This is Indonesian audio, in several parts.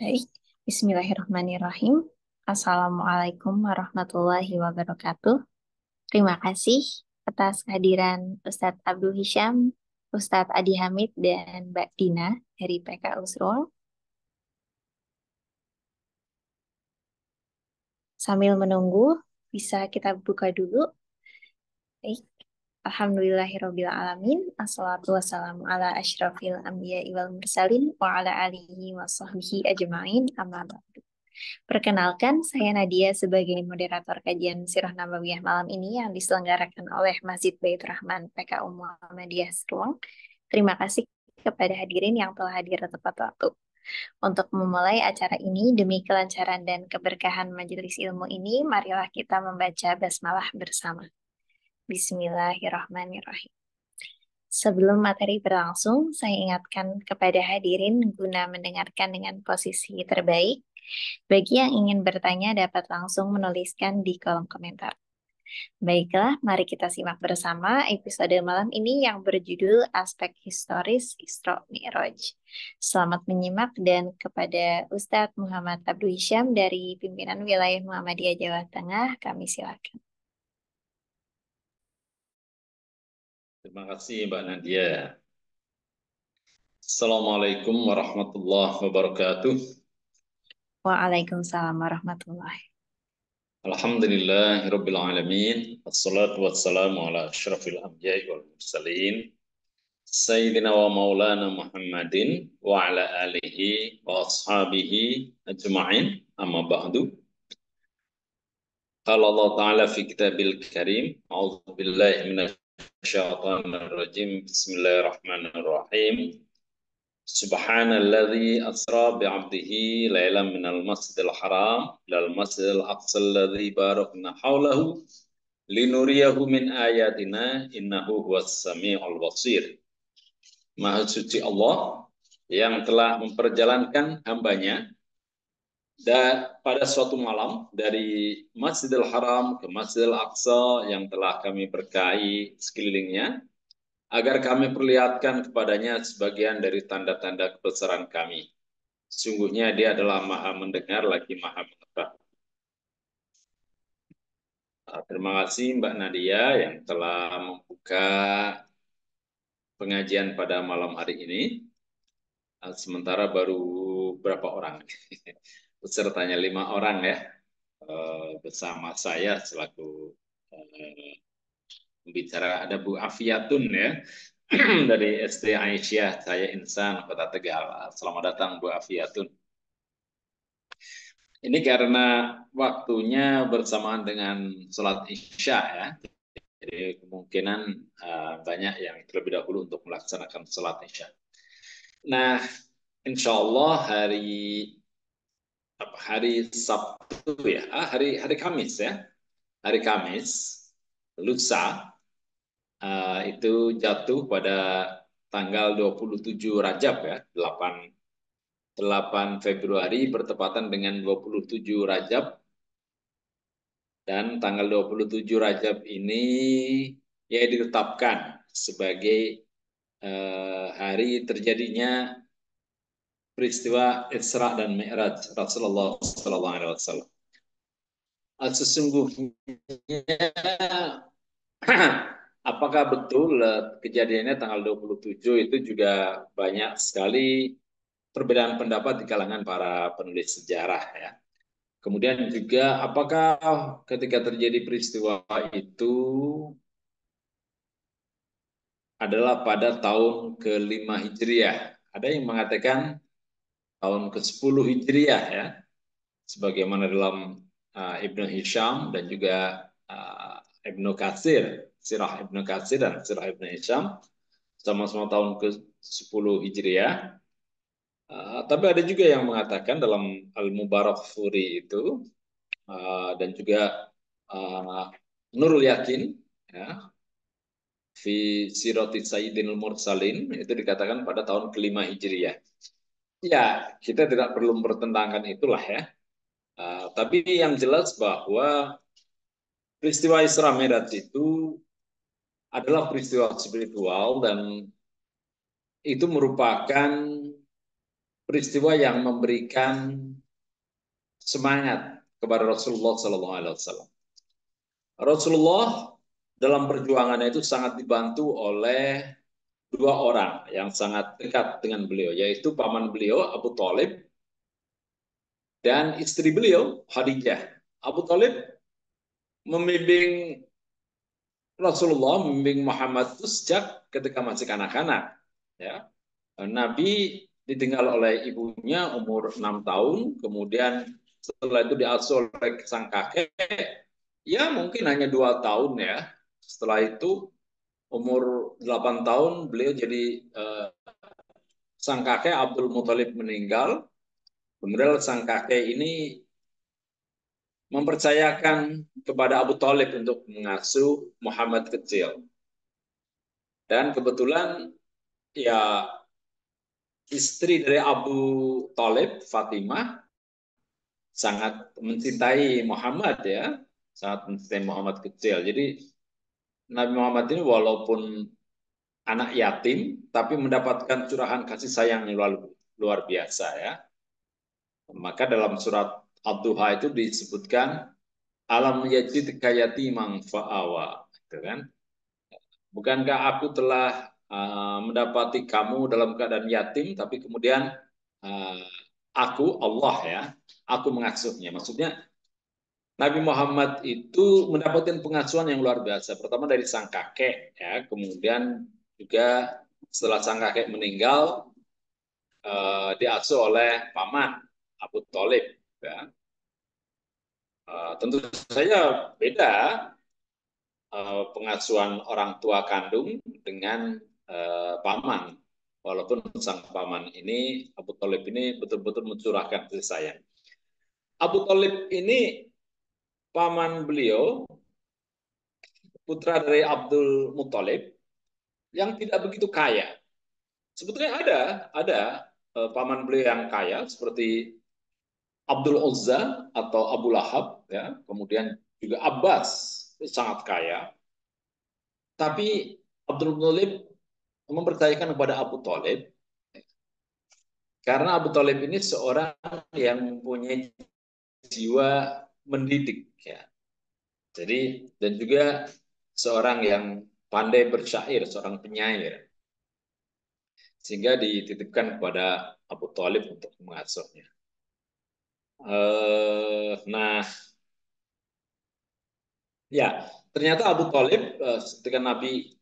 Baik, Bismillahirrahmanirrahim. Assalamualaikum warahmatullahi wabarakatuh. Terima kasih atas kehadiran Ustadz Abdul Hisham, Ustadz Adi Hamid, dan Mbak Dina dari PK Usrul. Sambil menunggu, bisa kita buka dulu. Baik, Alhamdulillahirrabbilalamin. Assalatu wassalamu ala asyrafil anbiya wal mursalin wa ala alihi wa sahbihi ajma'in amma ba'du. Perkenalkan, saya Nadia sebagai moderator kajian Sirah Nabawiyah malam ini yang diselenggarakan oleh Masjid Baitur Rahman PKU Muhammadiyah Serang. Terima kasih kepada hadirin yang telah hadir tepat waktu. Untuk memulai acara ini, demi kelancaran dan keberkahan majelis ilmu ini, marilah kita membaca basmalah bersama. Bismillahirrahmanirrahim. Sebelum materi berlangsung, saya ingatkan kepada hadirin guna mendengarkan dengan posisi terbaik. Bagi yang ingin bertanya dapat langsung menuliskan di kolom komentar. Baiklah, mari kita simak bersama episode malam ini yang berjudul Aspek Historis Isra Mi'raj. Selamat menyimak dan kepada Ustadz Muhammad Abdul Hisham dari Pimpinan Wilayah Muhammadiyah Jawa Tengah, kami silakan. Terima kasih Mbak Nadia. Assalamualaikum warahmatullahi wabarakatuh. Waalaikumsalam warahmatullahi. Alhamdulillahirabbil alamin. Wassalatu wassalamu ala asyrafil anbiya'i wal mursalin. Sayyidina wa maulana Muhammadin wa ala alihi wa ashabihi ajma'in. Amma ba'du. Qala Allah Ta'ala fi kitabil karim. A'udzu billahi minasy syaithanir rajim. Bismillahirrahmanirrahim. Subhanalladzi asra bi'abdihi lailan minal masjidil haram ilal masjidil aqsal ladzi barakna haulahu linuriyahu min ayatina innahu huwas samiul basir. Maha suci Allah yang telah memperjalankan hambanya dan pada suatu malam dari Masjidil Haram ke Masjidil Aqsa yang telah kami berkahi sekelilingnya, agar kami perlihatkan kepadanya sebagian dari tanda-tanda kebesaran kami. Sungguhnya dia adalah maha mendengar lagi maha mengetahui. Terima kasih Mbak Nadia yang telah membuka pengajian pada malam hari ini. Sementara baru berapa orang? Pesertanya 5 orang ya, bersama saya selaku pembicara. Ada Bu Afiatun ya, dari SD Aisyah, saya Insan, Kota Tegal. Selamat datang Bu Afiatun. Ini karena waktunya bersamaan dengan sholat Isya ya, jadi kemungkinan banyak yang terlebih dahulu untuk melaksanakan sholat Isya. Nah, insya Allah hari Sabtu ya, hari Kamis ya, hari Kamis lusa itu jatuh pada tanggal 27 Rajab ya, 8 Februari bertepatan dengan 27 Rajab, dan tanggal 27 Rajab ini ya ditetapkan sebagai hari terjadinya peristiwa Isra dan Mi'raj Rasulullah SAW. Sesungguhnya apakah betul kejadiannya tanggal 27 itu juga banyak sekali perbedaan pendapat di kalangan para penulis sejarah ya. Kemudian juga apakah ketika terjadi peristiwa itu adalah pada tahun ke-5 Hijriah. Ada yang mengatakan tahun ke-10 Hijriah ya, sebagaimana dalam Ibnu Hisham dan juga Ibnu Katsir, Sirah Ibnu Katsir dan Sirah Ibnu Hisham, sama-sama tahun ke-10 Hijriah. Tapi ada juga yang mengatakan dalam Al-Mubarakfuri itu dan juga Nurul Yakin ya, fi Sirati Sayyidil Mursalin itu dikatakan pada tahun ke-5 Hijriah. Ya, kita tidak perlu mempertentangkan itulah ya. Tapi yang jelas bahwa peristiwa Isra Mi'raj itu adalah peristiwa spiritual dan itu merupakan peristiwa yang memberikan semangat kepada Rasulullah Sallallahu Alaihi Wasallam. Rasulullah dalam perjuangannya itu sangat dibantu oleh dua orang yang sangat dekat dengan beliau, yaitu paman beliau Abu Thalib dan istri beliau Khadijah. Abu Thalib membimbing Rasulullah, membimbing Muhammad itu sejak ketika masih anak-anak. Ya. Nabi ditinggal oleh ibunya umur 6 tahun, kemudian setelah itu diasuh oleh sang kakek, ya mungkin hanya 2 tahun ya. Setelah itu umur 8 tahun beliau jadi sang kakek Abdul Muthalib meninggal. Kemudian sang kakek ini mempercayakan kepada Abu Thalib untuk mengasuh Muhammad kecil. Dan kebetulan ya istri dari Abu Thalib, Fatimah, sangat mencintai Muhammad ya, sangat mencintai Muhammad kecil. Jadi Nabi Muhammad ini walaupun anak yatim, tapi mendapatkan curahan kasih sayang yang luar biasa ya. Maka dalam surat Ad-Duha itu disebutkan alam yajidka yatiman fa'awa, gitu kan? Bukankah aku telah mendapati kamu dalam keadaan yatim, tapi kemudian uh, aku Allah ya, aku mengasuhnya. Maksudnya Nabi Muhammad itu mendapatkan pengasuhan yang luar biasa. Pertama dari sang kakek ya, kemudian juga setelah sang kakek meninggal diasuh oleh paman Abu Thalib. Ya. Tentu saja beda pengasuhan orang tua kandung dengan paman. Walaupun sang paman ini, Abu Thalib ini betul-betul mencurahkan kasih sayang. Abu Thalib ini paman beliau, putra dari Abdul Muthalib, yang tidak begitu kaya. Sebetulnya ada paman beliau yang kaya, seperti Abdul Uzza atau Abu Lahab, ya, kemudian juga Abbas, sangat kaya. Tapi Abdul Muthalib mempercayakan kepada Abu Thalib karena Abu Thalib ini seorang yang mempunyai jiwa mendidik ya. Jadi dan juga seorang yang pandai bersyair, seorang penyair. Sehingga dititipkan kepada Abu Thalib untuk mengasuhnya. Nah, ya ternyata Abu Thalib ketika Nabi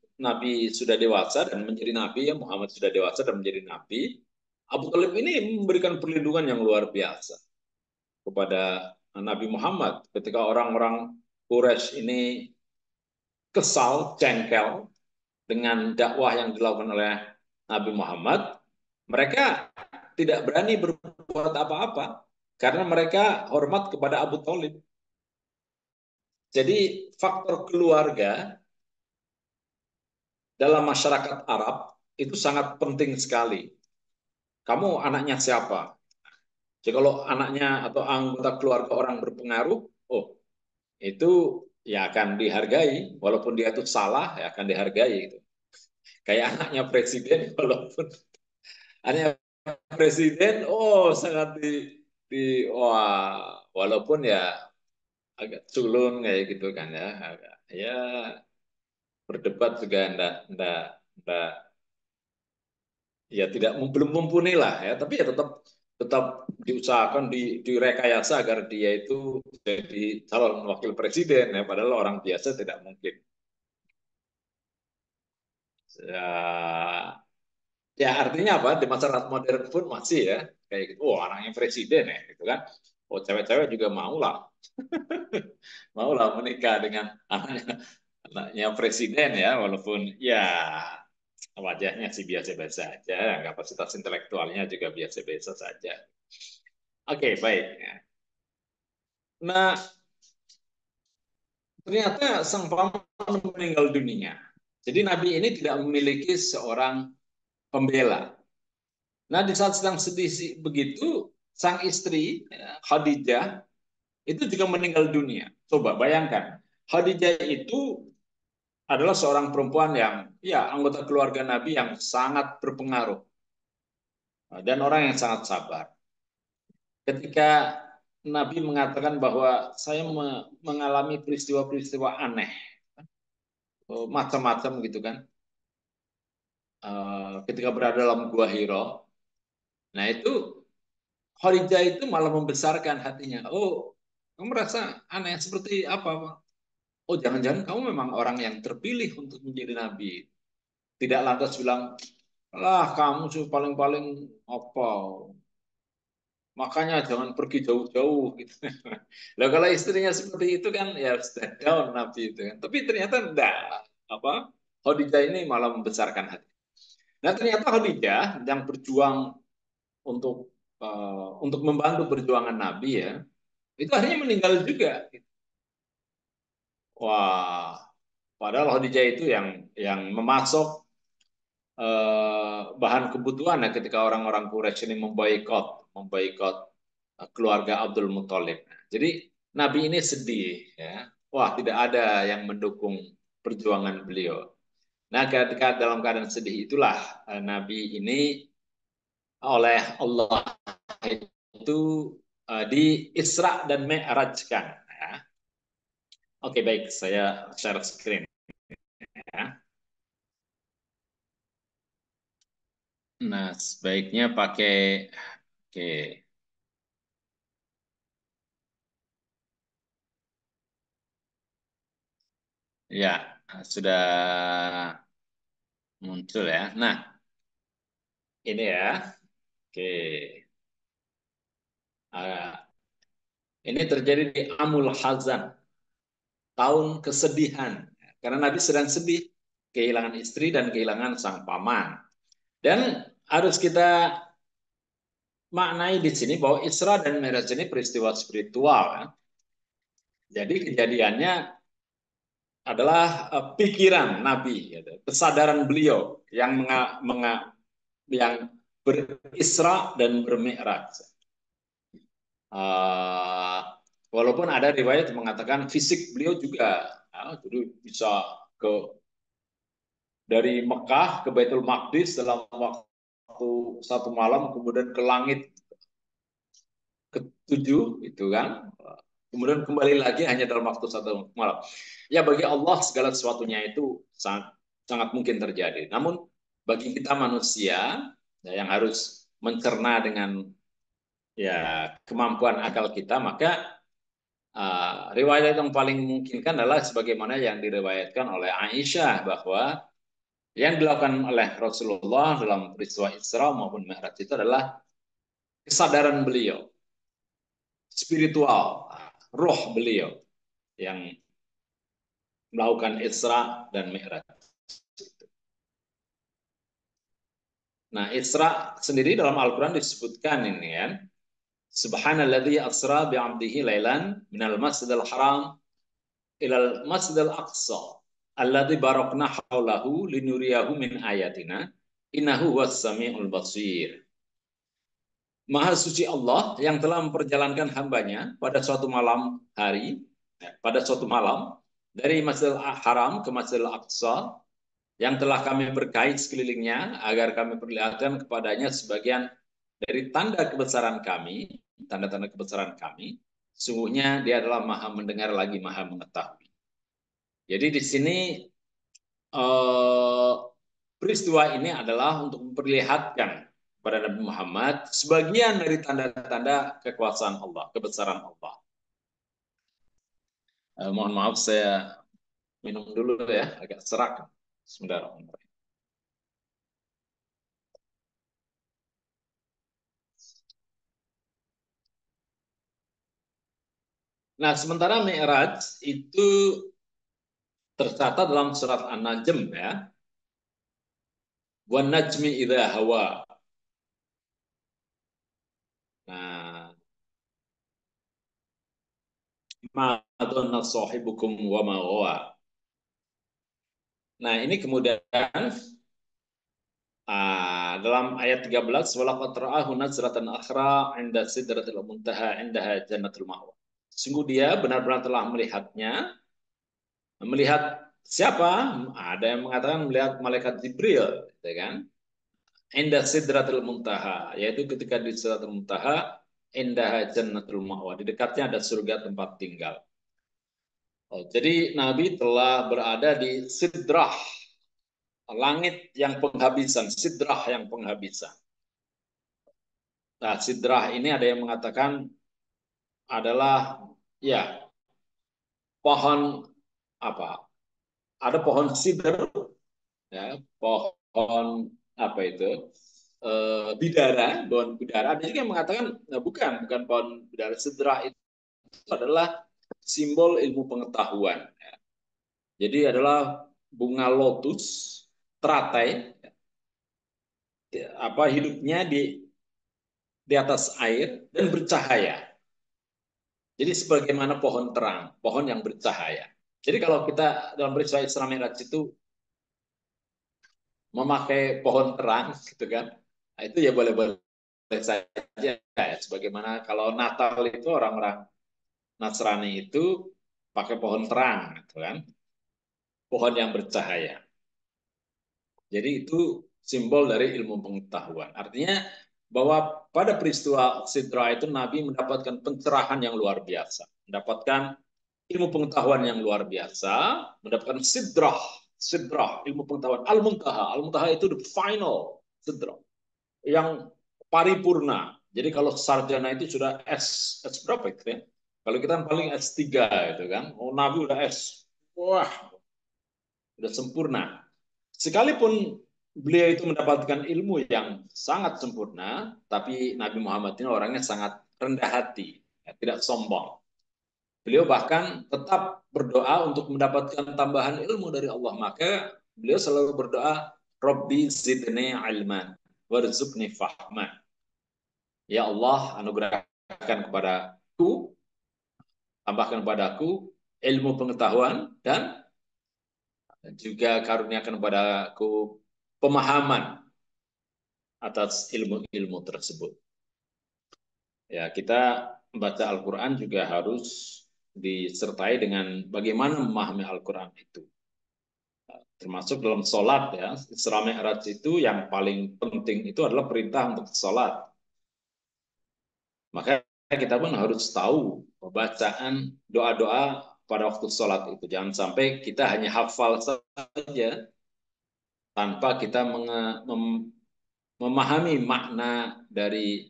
sudah dewasa dan menjadi nabi, ya Muhammad sudah dewasa dan menjadi nabi, Abu Thalib ini memberikan perlindungan yang luar biasa kepada Nabi Muhammad ketika orang-orang Quraisy ini kesal, jengkel dengan dakwah yang dilakukan oleh Nabi Muhammad, mereka tidak berani berbuat apa-apa karena mereka hormat kepada Abu Thalib. Jadi faktor keluarga dalam masyarakat Arab itu sangat penting sekali. Kamu anaknya siapa? Jadi kalau anaknya atau anggota keluarga orang berpengaruh, oh itu ya akan dihargai, walaupun dia itu salah ya akan dihargai. Gitu. Kayak anaknya presiden, walaupun anaknya presiden, oh sangat wah walaupun ya agak culun kayak gitu kan ya, ya berdebat juga enggak ya tidak belum mumpuni lah ya, tapi ya tetap tetap diusahakan direkayasa agar dia itu jadi calon wakil presiden ya, padahal orang biasa tidak mungkin. Ya, ya artinya apa? Di masyarakat modern pun masih ya kayak gitu. Oh anaknya presiden ya gitu kan. Oh cewek-cewek juga mau lah, mau lah menikah dengan anaknya presiden ya, walaupun ya wajahnya sih biasa-biasa aja, kapasitas intelektualnya juga biasa-biasa saja. Oke, baik. Nah, ternyata sang paman meninggal dunia. Jadi Nabi ini tidak memiliki seorang pembela. Nah, di saat sedang sedih begitu, sang istri Khadijah itu juga meninggal dunia. Coba bayangkan, Khadijah itu adalah seorang perempuan yang ya anggota keluarga Nabi yang sangat berpengaruh. dan orang yang sangat sabar. Ketika Nabi mengatakan bahwa saya mengalami peristiwa-peristiwa aneh, macam-macam gitu kan, ketika berada dalam Gua Hiro, nah itu Khadijah itu malah membesarkan hatinya. Oh, kamu merasa aneh seperti apa? Oh, jangan-jangan kamu memang orang yang terpilih untuk menjadi nabi. Tidak lantas bilang, lah kamu sih paling-paling apa? Makanya jangan pergi jauh-jauh gitu. Lah kalau istrinya seperti itu kan ya sudah down nabi itu kan. Tapi ternyata enggak apa? Khadijah ini malah membesarkan hati. Nah ternyata Khadijah yang berjuang untuk untuk membantu perjuangan Nabi ya, itu akhirnya meninggal juga. Wah, padahal Khadijah itu yang memasok bahan kebutuhan ya ketika orang-orang Quraisy ini memboikot keluarga Abdul Muthalib. Jadi Nabi ini sedih ya. Wah, tidak ada yang mendukung perjuangan beliau. Nah, ketika dalam keadaan sedih itulah Nabi ini oleh Allah itu di Isra dan Mi'rajkan. Ya. Oke, baik, saya share screen ya. Nah, sebaiknya pakai oke. Ya, sudah muncul ya. Nah, ini ya. Oke. Ah, ini terjadi di Amul Hazan, tahun kesedihan. Karena Nabi sedang sedih, kehilangan istri dan kehilangan sang paman. Dan harus kita maknai di sini bahwa Isra dan Mi'raj ini peristiwa spiritual. Ya. Jadi kejadiannya adalah pikiran Nabi, gitu. Kesadaran beliau yang berisra dan bermi'raj. Uh, Walaupun ada riwayat yang mengatakan fisik beliau juga, ya, jadi bisa ke dari Mekah ke Baitul Maqdis dalam waktu satu malam, kemudian ke langit ketujuh, itu kan, kemudian kembali lagi hanya dalam waktu satu malam. Ya bagi Allah segala sesuatunya itu sangat sangat mungkin terjadi. Namun bagi kita manusia ya, yang harus mencerna dengan ya kemampuan akal kita, maka riwayat yang paling memungkinkan adalah sebagaimana yang diriwayatkan oleh Aisyah bahwa yang dilakukan oleh Rasulullah dalam peristiwa Isra maupun Mi'raj itu adalah kesadaran beliau, spiritual, roh beliau yang melakukan Isra dan Mi'raj. Nah, Isra sendiri dalam Al-Quran disebutkan ini ya. Subhanalladzi asra bi'abdihi lailan minal masjidil haram ilal masjidil aqsa alladzi barakna haulahu linuriyahu min ayatina innahu huwas samiul basir. Maha suci Allah yang telah memperjalankan hambanya pada suatu malam hari, pada suatu malam dari Masjidil Haram ke Masjidil Aqsa yang telah kami berkait sekelilingnya agar kami perlihatkan kepadanya sebagian dari tanda kebesaran kami, tanda-tanda kebesaran kami. Sungguhnya dia adalah maha mendengar lagi maha mengetahui. Jadi di sini eh, peristiwa ini adalah untuk memperlihatkan kepada Nabi Muhammad sebagian dari tanda-tanda kekuasaan Allah, kebesaran Allah. Mohon maaf saya minum dulu ya, agak serak. Sebentar. Nah, sementara Mi'raj itu tercatat dalam surat An-Najm ya. Wan najmi idza hawa. Nah, ma dhanna sahibukum wa ma ghawa. Nah, ini kemudian dalam ayat 13 walaqad ra'ahu nazratan akhra 'inda sidratil muntaha 'indaha jannatul ma'wa. Sungguh dia benar-benar telah melihatnya. Melihat siapa? Ada yang mengatakan melihat malaikat Jibril, gitu kan? indah sidratul muntaha, yaitu ketika di sidratul muntaha, indah jannatul ma'wa, di dekatnya ada surga tempat tinggal. Oh, jadi Nabi telah berada di sidrah, langit yang penghabisan, sidrah yang penghabisan. Nah, sidrah ini ada yang mengatakan adalah ya pohon apa? Ada pohon sidr, ya, pohon apa itu? Bidara, pohon bidara. Ada juga yang mengatakan nah, bukan pohon bidara. Sidrah itu adalah simbol ilmu pengetahuan. Jadi adalah bunga lotus teratai, apa hidupnya di atas air dan bercahaya. Jadi sebagaimana pohon terang, pohon yang bercahaya. Jadi kalau kita dalam peristiwa Isra Mi'raj itu memakai pohon terang, gitu kan, nah, itu ya boleh-boleh saja. Ya. Sebagaimana kalau Natal itu orang-orang Nasrani itu pakai pohon terang, gitu kan, pohon yang bercahaya. Jadi itu simbol dari ilmu pengetahuan. Artinya bahwa pada peristiwa Sidra itu Nabi mendapatkan pencerahan yang luar biasa, mendapatkan ilmu pengetahuan yang luar biasa, mendapatkan sidrah, sidrah, ilmu pengetahuan, al-muntaha. Al-muntaha itu the final sidrah, yang paripurna. Jadi kalau sarjana itu sudah S berapa itu ya? Kalau kita paling S3 itu kan. Oh, Nabi udah S. Wah, udah sempurna. Sekalipun beliau itu mendapatkan ilmu yang sangat sempurna, tapi Nabi Muhammad ini orangnya sangat rendah hati, ya, tidak sombong. Beliau bahkan tetap berdoa untuk mendapatkan tambahan ilmu dari Allah. Maka beliau selalu berdoa, Rabbi zidni ilman, warzuqni fahman. Ya Allah, anugerahkan kepadaku, tambahkan kepadaku ilmu pengetahuan dan juga karuniakan kepadaku pemahaman atas ilmu-ilmu tersebut. Ya, kita membaca Al-Quran juga harus disertai dengan bagaimana memahami Al-Quran itu. Termasuk dalam sholat ya, Isra Mi'raj itu yang paling penting itu adalah perintah untuk sholat. Maka kita pun harus tahu bacaan doa-doa pada waktu sholat itu. Jangan sampai kita hanya hafal saja tanpa kita memahami makna dari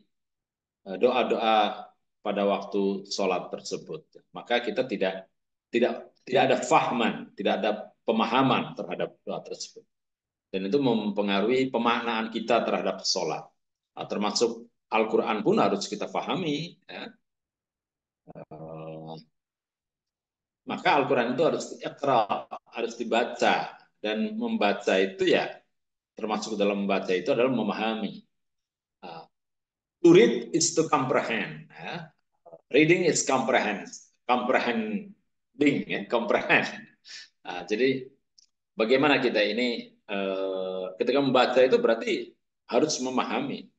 doa-doa pada waktu sholat tersebut. Maka kita tidak ada fahman, tidak ada pemahaman terhadap doa tersebut. Dan itu mempengaruhi pemaknaan kita terhadap sholat. Nah, termasuk Al-Quran pun harus kita pahami. Ya. Maka Al-Quran itu harus diikra, harus dibaca. Dan membaca itu ya, termasuk dalam membaca itu adalah memahami. To read is to comprehend. Ya. Reading is comprehending, ya, comprehend. Nah, jadi bagaimana kita ini ketika membaca itu berarti harus memahami.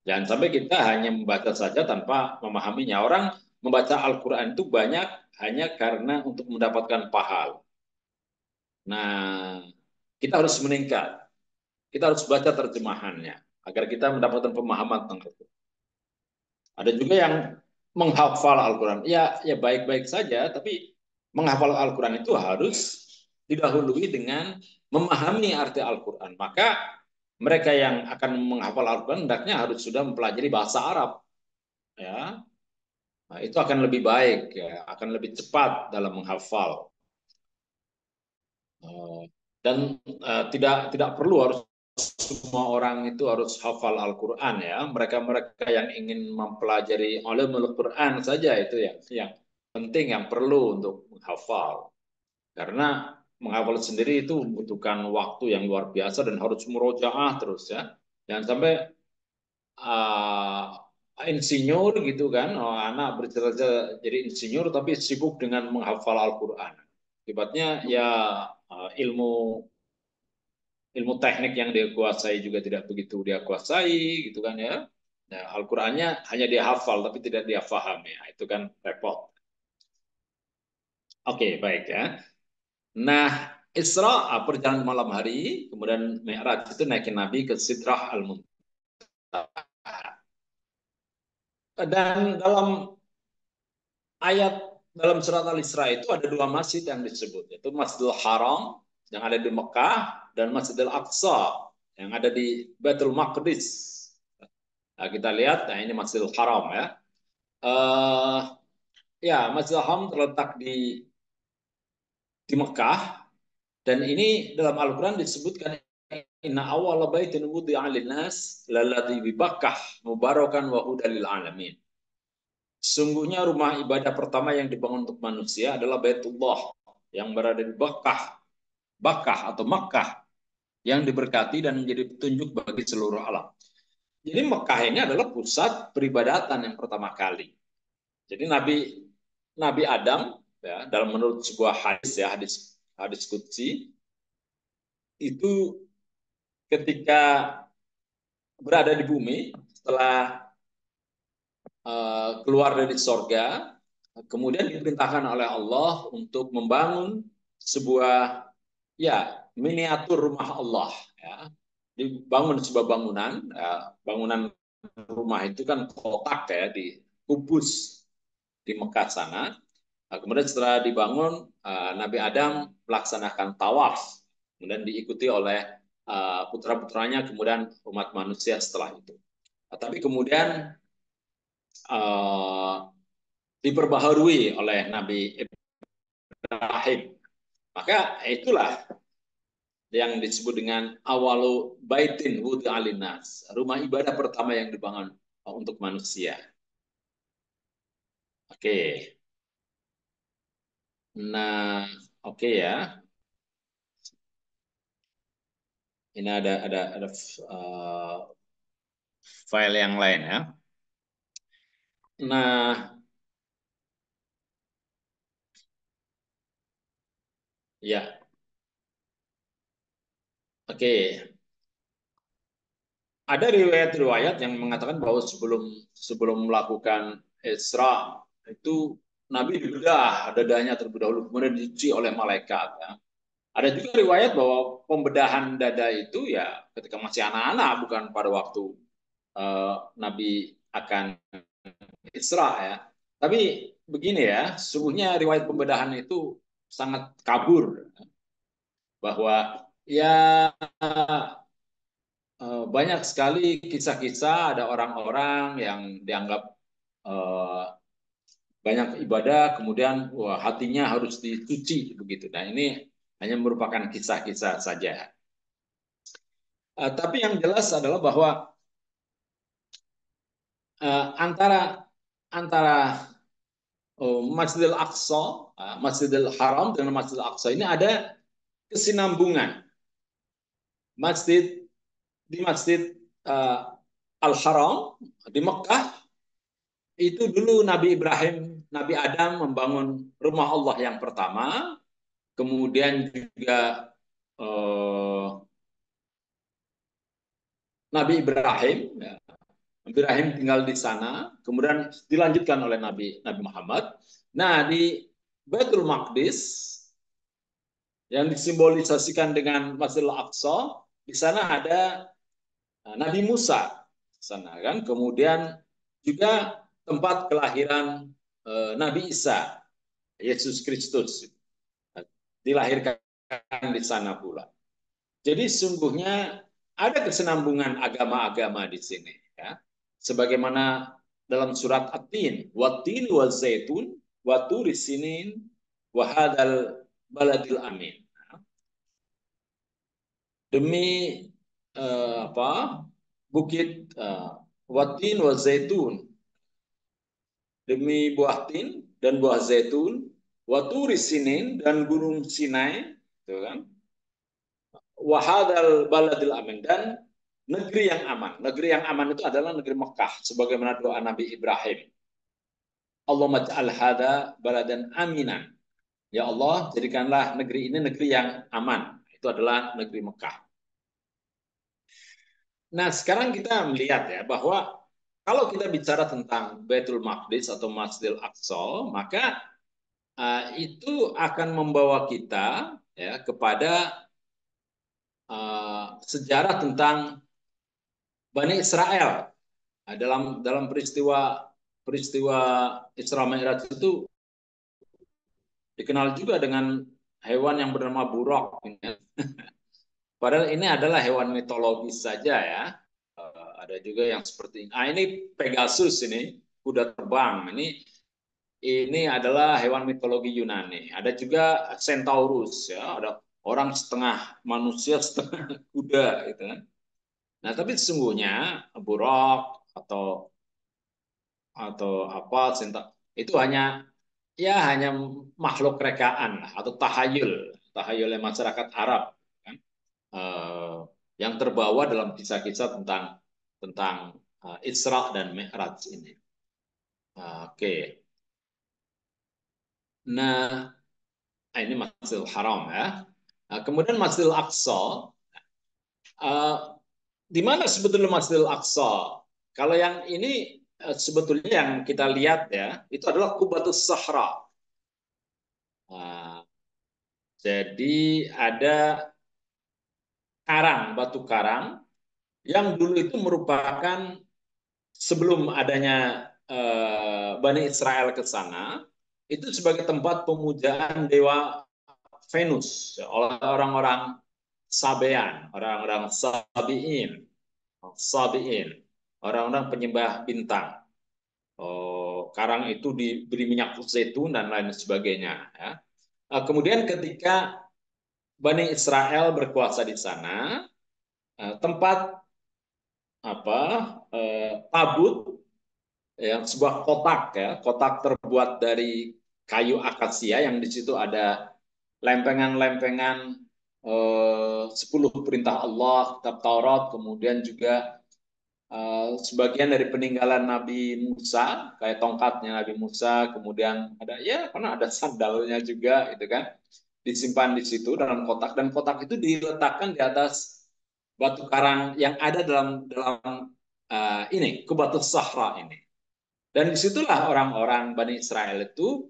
Jangan sampai kita hanya membaca saja tanpa memahaminya. Orang membaca Al-Quran itu banyak hanya karena untuk mendapatkan pahala. Nah, kita harus meningkat. Kita harus baca terjemahannya agar kita mendapatkan pemahaman tentang itu. Ada juga yang menghafal Al-Quran. Ya, ya baik-baik saja, tapi menghafal Al-Quran itu harus didahului dengan memahami arti Al-Quran. Maka mereka yang akan menghafal Al-Quran hendaknya harus sudah mempelajari bahasa Arab. Ya, nah, itu akan lebih baik, ya, akan lebih cepat dalam menghafal. Dan tidak perlu harus semua orang itu harus hafal Al-Quran ya. Mereka-mereka yang ingin mempelajari ulumul Quran saja itu yang penting, yang perlu untuk menghafal. Karena menghafal sendiri itu membutuhkan waktu yang luar biasa dan harus murojaah terus ya. Jangan sampai uh, insinyur gitu kan, oh, anak bercita-cita jadi insinyur tapi sibuk dengan menghafal Al-Quran. Akibatnya ya ilmu ilmu teknik yang dia kuasai juga tidak begitu dia kuasai gitu kan ya. Nah, Al-Qur'annya hanya dia hafal tapi tidak dia faham ya. Itu kan repot. Oke, baik ya. Nah, Isra perjalanan malam hari, kemudian Mi'raj itu naikin Nabi ke Sidrah Al-Muntaha. Dan ayat dalam surat Al-Isra itu ada dua masjid yang disebut, yaitu Masjidil Haram yang ada di Mekah dan Masjidil Aqsa yang ada di Baitul Maqdis. Nah, kita lihat, nah ini Masjidil Haram ya. Uh, ya, Masjidil Haram terletak di Mekah, dan ini dalam Al-Quran disebutkan inna awwala baitin wudi'a lin-nas lalladzi bi Bakkah mubarakan wa hudan lil alamin. Sungguhnya rumah ibadah pertama yang dibangun untuk manusia adalah Baitullah yang berada di Bakkah, Bakkah atau Makkah yang diberkati dan menjadi petunjuk bagi seluruh alam. Jadi Mekah ini adalah pusat peribadatan yang pertama kali. Jadi Nabi Adam ya, dalam menurut sebuah hadis ya, hadis qudsi, itu ketika berada di bumi setelah keluar dari sorga, kemudian diperintahkan oleh Allah untuk membangun sebuah ya miniatur rumah Allah. Ya. Dibangun sebuah bangunan, ya, bangunan rumah itu kan kotak ya, di kubus di Mekah sana. Nah, kemudian setelah dibangun, Nabi Adam melaksanakan tawaf, kemudian diikuti oleh putra-putranya, kemudian umat manusia setelah itu. Nah, tapi kemudian uh, diperbaharui oleh Nabi Ibrahim. Maka itulah yang disebut dengan awalu baitin wudi alinas, rumah ibadah pertama yang dibangun untuk manusia. Oke, nah oke ya, ini ada file yang lain ya. Nah, ya, oke. Ada riwayat-riwayat yang mengatakan bahwa sebelum melakukan Isra itu Nabi dibedah dadanya terlebih dahulu, kemudian dicuci oleh malaikat. Ya. Ada juga riwayat bahwa pembedahan dada itu ya ketika masih anak-anak, bukan pada waktu Nabi akan Isra ya. Tapi begini ya, sesungguhnya riwayat pembedahan itu sangat kabur, bahwa ya banyak sekali kisah-kisah ada orang-orang yang dianggap eh, banyak ibadah, kemudian wah, hatinya harus dicuci begitu. Nah ini hanya merupakan kisah-kisah saja. Tapi yang jelas adalah bahwa antara antara Masjidil Aqsa, Masjidil Haram dengan Masjidil Aqsa ini ada kesinambungan. Masjid di Masjid Al-Haram di Mekah itu dulu Nabi Ibrahim, Nabi Adam membangun rumah Allah yang pertama, kemudian juga eh, Nabi Ibrahim, ya, Nabi Ibrahim tinggal di sana, kemudian dilanjutkan oleh Nabi Muhammad. Nah di Baitul Maqdis yang disimbolisasikan dengan Masjidil Aqsa, di sana ada Nabi Musa, sana kan, kemudian juga tempat kelahiran Nabi Isa, Yesus Kristus, dilahirkan di sana pula. Jadi sungguhnya ada kesenambungan agama-agama di sini, ya. Sebagaimana dalam surat At-Tin, "Wat-tin wa zaitun wa turi sinin wa hadzal baladil amin." Demi apa? Bukit Wat-tin wa zaitun, demi buah tin dan buah zaitun, wa turi sinin dan gunung Sinai, gitu kan? Wahadal baladil amin, dan negeri yang aman. Negeri yang aman itu adalah negeri Mekah, sebagaimana doa Nabi Ibrahim. Allahumma ja'al hadha baladan aminan. Ya Allah, jadikanlah negeri ini negeri yang aman. Itu adalah negeri Mekah. Nah, sekarang kita melihat ya bahwa kalau kita bicara tentang Baitul Maqdis atau Masjidil Aqsa, maka itu akan membawa kita ya kepada sejarah tentang Bani Israel. Nah, dalam peristiwa peristiwa Isra Mi'raj itu dikenal juga dengan hewan yang bernama buraq. Padahal ini adalah hewan mitologis saja ya. Ada juga yang seperti ini. Ah, ini Pegasus, ini kuda terbang. Ini adalah hewan mitologi Yunani. Ada juga Centaurus ya, ada orang setengah manusia setengah kuda gitu kan. Nah, tapi sesungguhnya buraq atau apa itu hanya makhluk rekaan atau tahayulnya masyarakat Arab kan. Eh, yang terbawa dalam kisah-kisah tentang tentang Isra dan Mi'raj ini. Oke. Nah, ini Masjidil Haram ya. Nah, kemudian Masjidil Aqsa. eh, di mana sebetulnya Masjidil Aqsa? Kalau yang ini sebetulnya yang kita lihat ya, itu adalah Qubatus Sahra. Nah, jadi ada batu karang yang dulu itu merupakan sebelum adanya Bani Israel ke sana, itu sebagai tempat pemujaan dewa Venus oleh orang-orang Sabean, orang-orang Sabiin, orang-orang penyembah bintang. Oh, karang itu diberi minyak zaitun dan lain sebagainya. Ya. Kemudian ketika Bani Israel berkuasa di sana, tempat apa tabut yang sebuah kotak ya, kotak terbuat dari kayu akasia yang di situ ada lempengan-lempengan 10 perintah Allah, kitab Taurat, kemudian juga sebagian dari peninggalan Nabi Musa, kayak tongkatnya Nabi Musa, kemudian ada ya karena ada sandalnya juga itu kan disimpan di situ dalam kotak dan kotak itu diletakkan di atas batu karang yang ada dalam dalam ini Kubatus Sahra ini. Dan disitulah orang-orang Bani Israel itu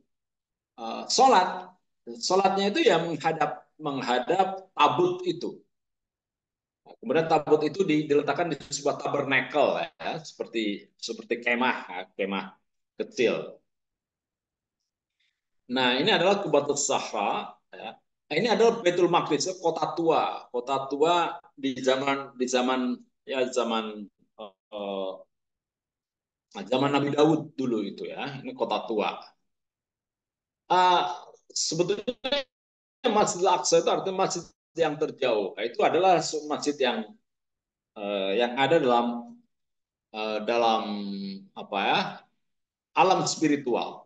sholat. Sholatnya itu ya menghadap menghadap tabut itu. Kemudian tabut itu diletakkan di sebuah tabernakel ya, seperti kemah, ya, kemah kecil. Nah, ini adalah Qubatus Sahra. Ya. Ini adalah Baitul Maqdis, kota tua di zaman uh, zaman Nabi Daud dulu itu ya. Ini kota tua. Uh, Sebetulnya Masjid Al-Aqsa itu artinya masjid yang terjauh. Itu adalah masjid yang ada dalam apa ya alam spiritual.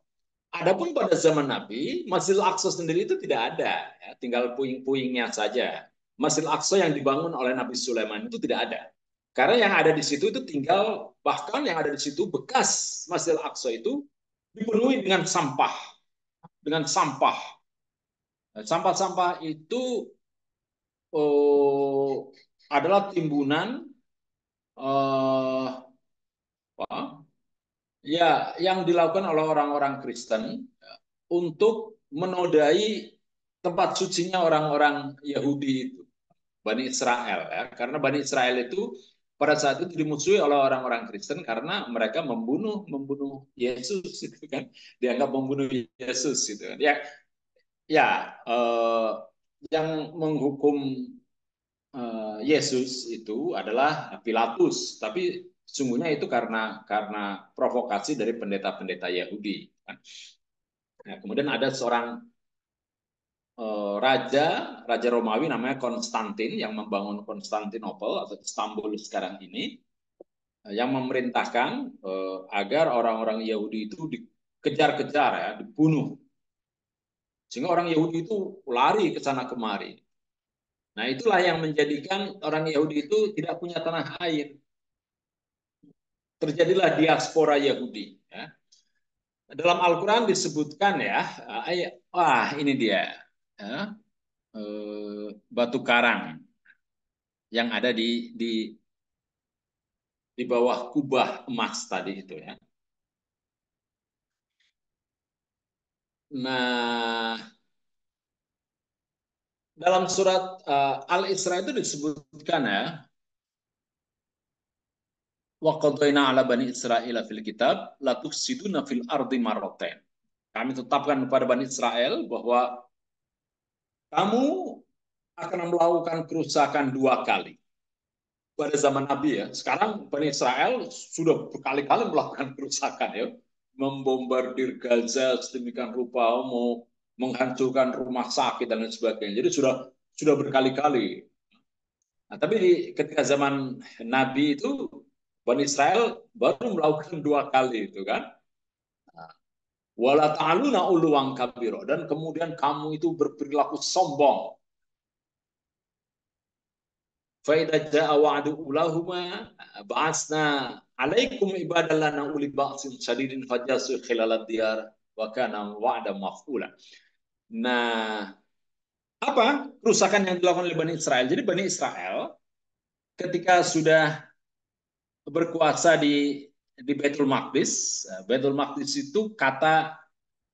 Adapun pada zaman Nabi, Masjidil Aqsa sendiri itu tidak ada, ya, tinggal puing-puingnya saja. Masjidil Aqsa yang dibangun oleh Nabi Sulaiman itu tidak ada. Karena yang ada di situ itu tinggal, bahkan yang ada di situ bekas Masjidil Aqsa itu dipenuhi dengan sampah, dengan sampah. Sampah-sampah itu oh, adalah timbunan uh, ya yang dilakukan oleh orang-orang Kristen untuk menodai tempat sucinya orang-orang Yahudi itu, Bani Israel ya. Karena Bani Israel itu pada saat itu dimusuhi oleh orang-orang Kristen karena mereka membunuh membunuh Yesus itu kan, dianggap membunuh Yesus gitu kan. Ya, ya yang menghukum Yesus itu adalah Pilatus, tapi sungguhnya itu karena provokasi dari pendeta-pendeta Yahudi kan. Nah, kemudian ada seorang raja raja Romawi namanya Konstantin yang membangun Konstantinopel atau Istanbul sekarang ini yang memerintahkan agar orang-orang Yahudi itu dikejar-kejar ya, dibunuh. Sehingga orang Yahudi itu lari ke sana kemari. Nah, itulah yang menjadikan orang Yahudi itu tidak punya tanah air. Terjadilah diaspora Yahudi ya. Dalam Al-Qur'an disebutkan ya, wah ini dia ya, batu karang yang ada di bawah kubah emas tadi itu ya. Nah, dalam surat Al-Isra itu disebutkan ya, wa qadayna ala bani Israil fil kitab la tufsiduna fil ardi marratain. Kami tetapkan kepada Bani Israel bahwa kamu akan melakukan kerusakan 2 kali. Pada zaman Nabi ya, sekarang Bani Israel sudah berkali-kali melakukan kerusakan ya, membombardir Gaza sedemikian rupa, mau menghancurkan rumah sakit dan lain sebagainya. Jadi sudah berkali-kali. Nah, tapi ketika zaman Nabi itu Bani Israel baru melakukan 2 kali itu kan. Wala ta'aluna uluwang kabiro, dan kemudian kamu itu berperilaku sombong. Faida ja'a wa'du ulahuma ba'asna alaikum ibadallana uli ba'sin syadidin fajasu khilalad diyar wa kana wa'da maf'ula. Nah, apa kerusakan yang dilakukan oleh Bani Israel? Jadi Bani Israel ketika sudah berkuasa di Baitul Maqdis, Baitul Maqdis itu kata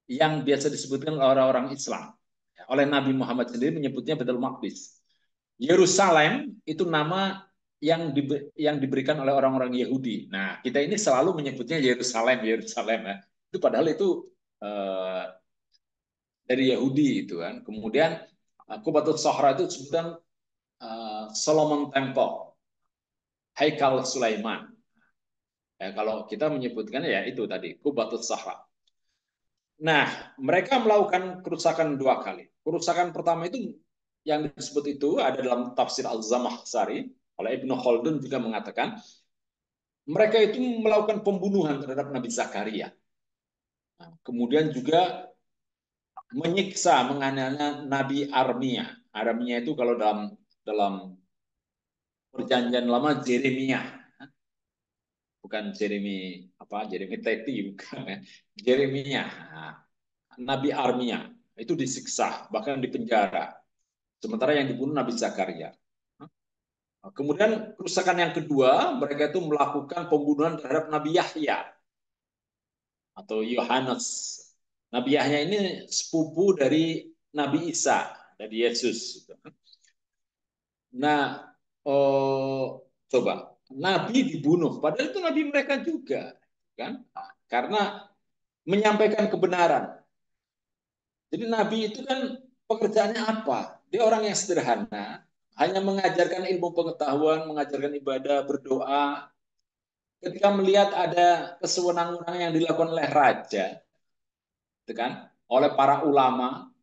yang biasa disebutkan oleh orang-orang Islam. Oleh Nabi Muhammad sendiri menyebutnya Baitul Maqdis. Yerusalem itu nama yang diberikan oleh orang-orang Yahudi. Nah, kita ini selalu menyebutnya Yerusalem, Yerusalem ya. Itu padahal itu dari Yahudi itu kan. Kemudian Qubatul Sohra itu disebutkan Solomon Temple, Haikal Sulaiman. Ya, kalau kita menyebutkan ya itu tadi Qubatul Sohra. Nah, mereka melakukan kerusakan 2 kali. Kerusakan pertama itu yang disebut itu ada dalam tafsir Al-Zamakhsyari oleh Ibnu Khaldun juga mengatakan mereka itu melakukan pembunuhan terhadap Nabi Zakaria. Nah, kemudian juga menyiksa menganiaya Nabi Armia. Armia itu kalau dalam dalam perjanjian lama Jeremia, bukan Jeremy apa Jeremy Teti bukan ya. Jeremia. Nah, Nabi Armia itu disiksa bahkan dipenjara. Sementara yang dibunuh Nabi Zakaria. Kemudian kerusakan yang kedua, mereka itu melakukan pembunuhan terhadap Nabi Yahya atau Yohanes. Nabi Yahya ini sepupu dari Nabi Isa, dari Yesus. Nah, coba Nabi dibunuh, padahal itu Nabi mereka juga, kan? Karena menyampaikan kebenaran. Jadi Nabi itu kan pekerjaannya apa? Dia orang yang sederhana, hanya mengajarkan ilmu pengetahuan, mengajarkan ibadah, berdoa. Ketika melihat ada kesewenang-wenangan yang dilakukan oleh raja, itu kan, oleh para ulama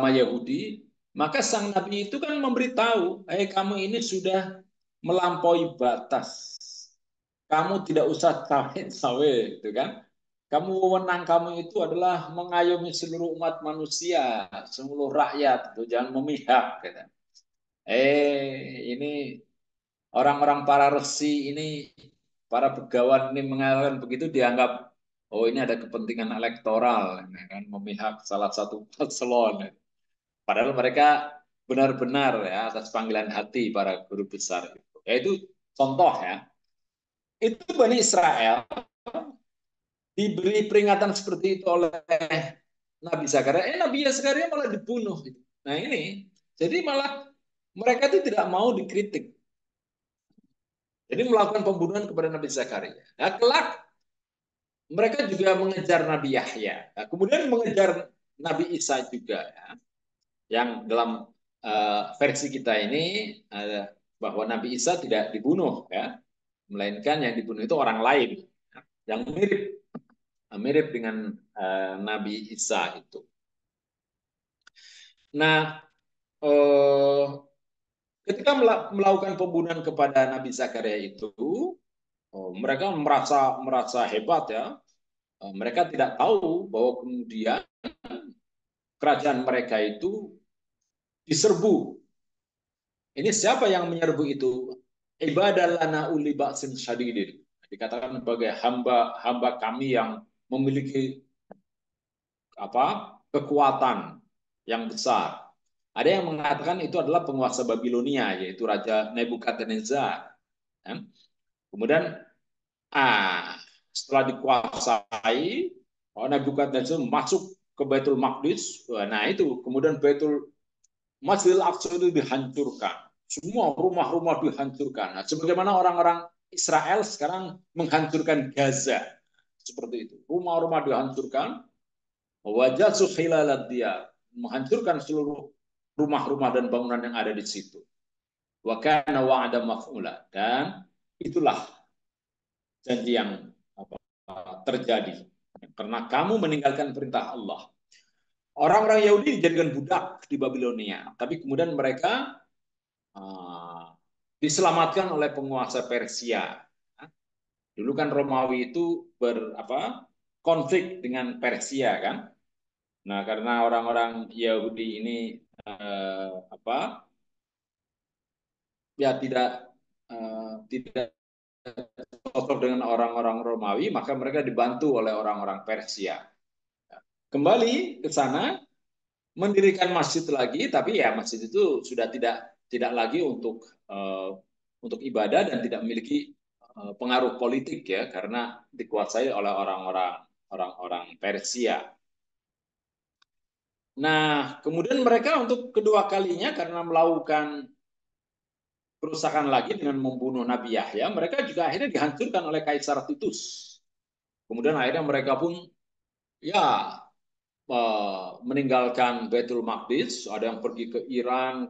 Yahudi, maka sang Nabi itu kan memberitahu, kamu ini sudah melampaui batas. Kamu tidak usah cawe-cawe, itu kan. Kamu wewenang kamu itu adalah mengayomi seluruh umat manusia, seluruh rakyat, itu jangan memihak. Gitu. Ini orang-orang para resi ini, para begawan ini mengatakan begitu dianggap, oh ini ada kepentingan elektoral, kan memihak salah satu paslon. Padahal mereka benar-benar ya atas panggilan hati para guru besar. Ya itu contoh ya. Itu Bani Israel diberi peringatan seperti itu oleh Nabi Zakaria. Nabi Zakaria malah dibunuh. Nah ini, jadi malah mereka itu tidak mau dikritik. Jadi melakukan pembunuhan kepada Nabi Zakaria. Nah, kelak mereka juga mengejar Nabi Yahya. Nah, kemudian mengejar Nabi Isa juga ya. Yang dalam versi kita ini bahwa Nabi Isa tidak dibunuh ya, melainkan yang dibunuh itu orang lain ya, yang mirip dengan Nabi Isa itu. Nah, ketika melakukan pembunuhan kepada Nabi Zakaria itu, mereka merasa hebat ya. Mereka tidak tahu bahwa kemudian kerajaan mereka itu diserbu. Ini siapa yang menyerbu itu? Ibadah lana uli ba'sin syadidin. Dikatakan sebagai hamba kami yang memiliki kekuatan yang besar. Ada yang mengatakan itu adalah penguasa Babilonia, yaitu Raja Nebukadnezar. Kemudian setelah dikuasai, Nebukadnezar masuk ke Baitul Maqdis. Nah itu kemudian Masjidil Aqsa itu dihancurkan. Semua rumah-rumah dihancurkan. Nah, sebagaimana orang-orang Israel sekarang menghancurkan Gaza. Seperti itu. Rumah-rumah dihancurkan. Wajah sukhilalad dia menghancurkan seluruh rumah-rumah dan bangunan yang ada di situ. Wa kana wa'ada maf'ula. Dan itulah janji yang terjadi. Karena kamu meninggalkan perintah Allah. Orang-orang Yahudi dijadikan budak di Babilonia, tapi kemudian mereka diselamatkan oleh penguasa Persia. Dulu kan Romawi itu konflik dengan Persia kan. Nah, karena orang-orang Yahudi ini apa ya tidak cocok dengan orang-orang Romawi, maka mereka dibantu oleh orang-orang Persia. Kembali ke sana, mendirikan masjid lagi, tapi ya masjid itu sudah tidak lagi untuk ibadah dan tidak memiliki pengaruh politik ya, karena dikuasai oleh orang-orang Persia. Nah, kemudian mereka untuk kedua kalinya karena melakukan kerusakan lagi dengan membunuh Nabi Yahya, mereka juga akhirnya dihancurkan oleh Kaisar Titus. Kemudian akhirnya mereka pun ya meninggalkan Baitul Maqdis, ada yang pergi ke Iran,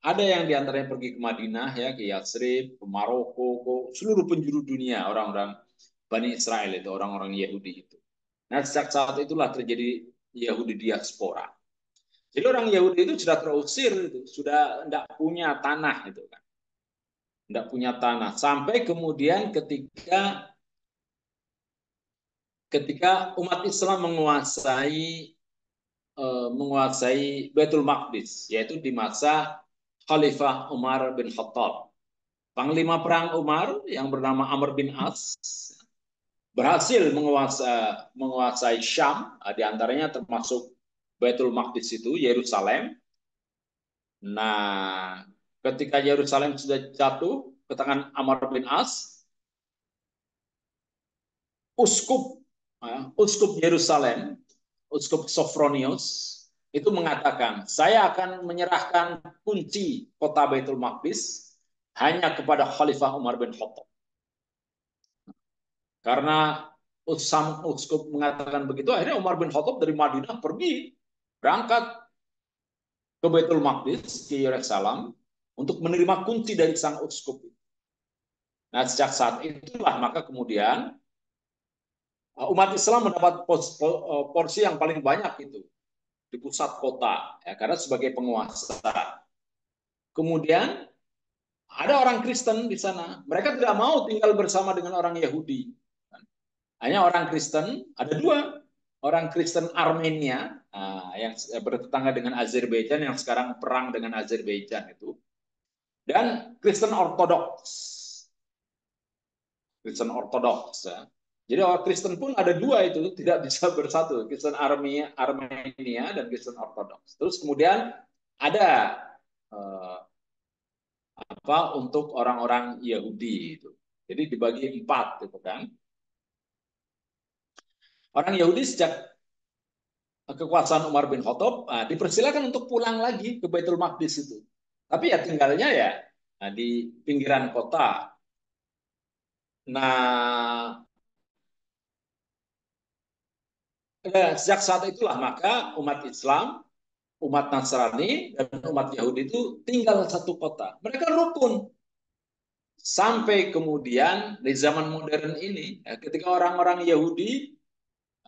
ada yang diantaranya pergi ke Madinah ya, ke Yatsrib, ke Maroko, ke seluruh penjuru dunia orang-orang Bani Israel itu, orang-orang Yahudi itu. Nah, sejak saat itulah terjadi Yahudi diaspora. Jadi orang Yahudi itu sudah terusir, itu, sudah tidak punya tanah itu kan, tidak punya tanah. Sampai kemudian ketika umat Islam menguasai Baitul Maqdis, yaitu di masa Khalifah Umar bin Khattab. Panglima perang Umar yang bernama Amr bin As berhasil menguasai Syam, di antaranya termasuk Baitul Maqdis itu, Yerusalem. Nah, ketika Yerusalem sudah jatuh ke tangan Amr bin As, uskup uskup Yerusalem, uskup Sophronius itu mengatakan, saya akan menyerahkan kunci kota Baitul Maqdis hanya kepada Khalifah Umar bin Khattab. Karena uskup mengatakan begitu, akhirnya Umar bin Khattab dari Madinah berangkat ke Baitul Maqdis, ke Yerusalem, untuk menerima kunci dari sang uskup. Nah, sejak saat itulah maka kemudian umat Islam mendapat porsi yang paling banyak itu di pusat kota, ya, karena sebagai penguasa. Kemudian ada orang Kristen di sana, mereka tidak mau tinggal bersama dengan orang Yahudi. Hanya orang Kristen, ada dua, orang Kristen Armenia yang bertetangga dengan Azerbaijan, yang sekarang perang dengan Azerbaijan itu, dan Kristen Ortodoks. Kristen Ortodoks ya. Jadi orang Kristen pun ada dua itu, tidak bisa bersatu, Kristen Armenia dan Kristen Ortodoks. Terus kemudian ada untuk orang-orang Yahudi itu. Jadi dibagi empat gitu kan. Orang Yahudi sejak kekuasaan Umar bin Khattab dipersilakan untuk pulang lagi ke Baitul Maqdis itu. Tapi ya tinggalnya ya di pinggiran kota. Nah, sejak saat itulah maka umat Islam, umat Nasrani, dan umat Yahudi itu tinggal satu kota. Mereka rukun. Sampai kemudian di zaman modern ini, ketika orang-orang Yahudi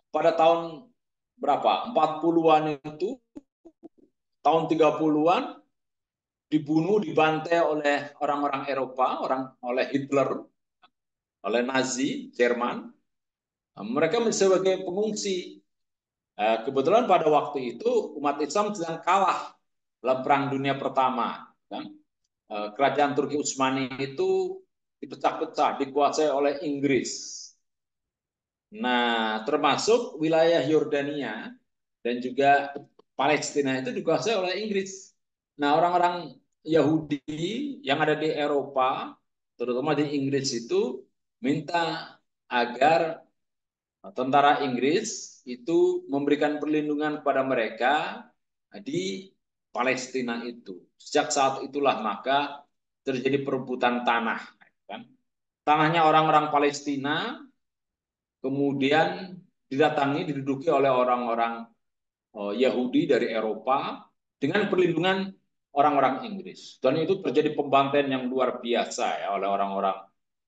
pada tahun berapa? 40-an itu, tahun 30-an dibunuh, dibantai oleh orang-orang Eropa, oleh Hitler, oleh Nazi, Jerman. Mereka sebagai pengungsi. Kebetulan pada waktu itu umat Islam sedang kalah dalam Perang Dunia Pertama. Kerajaan Turki Utsmani itu dipecah-pecah, dikuasai oleh Inggris. Nah, termasuk wilayah Yordania dan juga Palestina itu dikuasai oleh Inggris. Nah, orang-orang Yahudi yang ada di Eropa, terutama di Inggris itu, minta agar tentara Inggris itu memberikan perlindungan kepada mereka di Palestina itu. Sejak saat itulah maka terjadi perebutan tanah. Kan? Tanahnya orang-orang Palestina kemudian diduduki oleh orang-orang Yahudi dari Eropa dengan perlindungan orang-orang Inggris. Dan itu terjadi pembantaian yang luar biasa ya oleh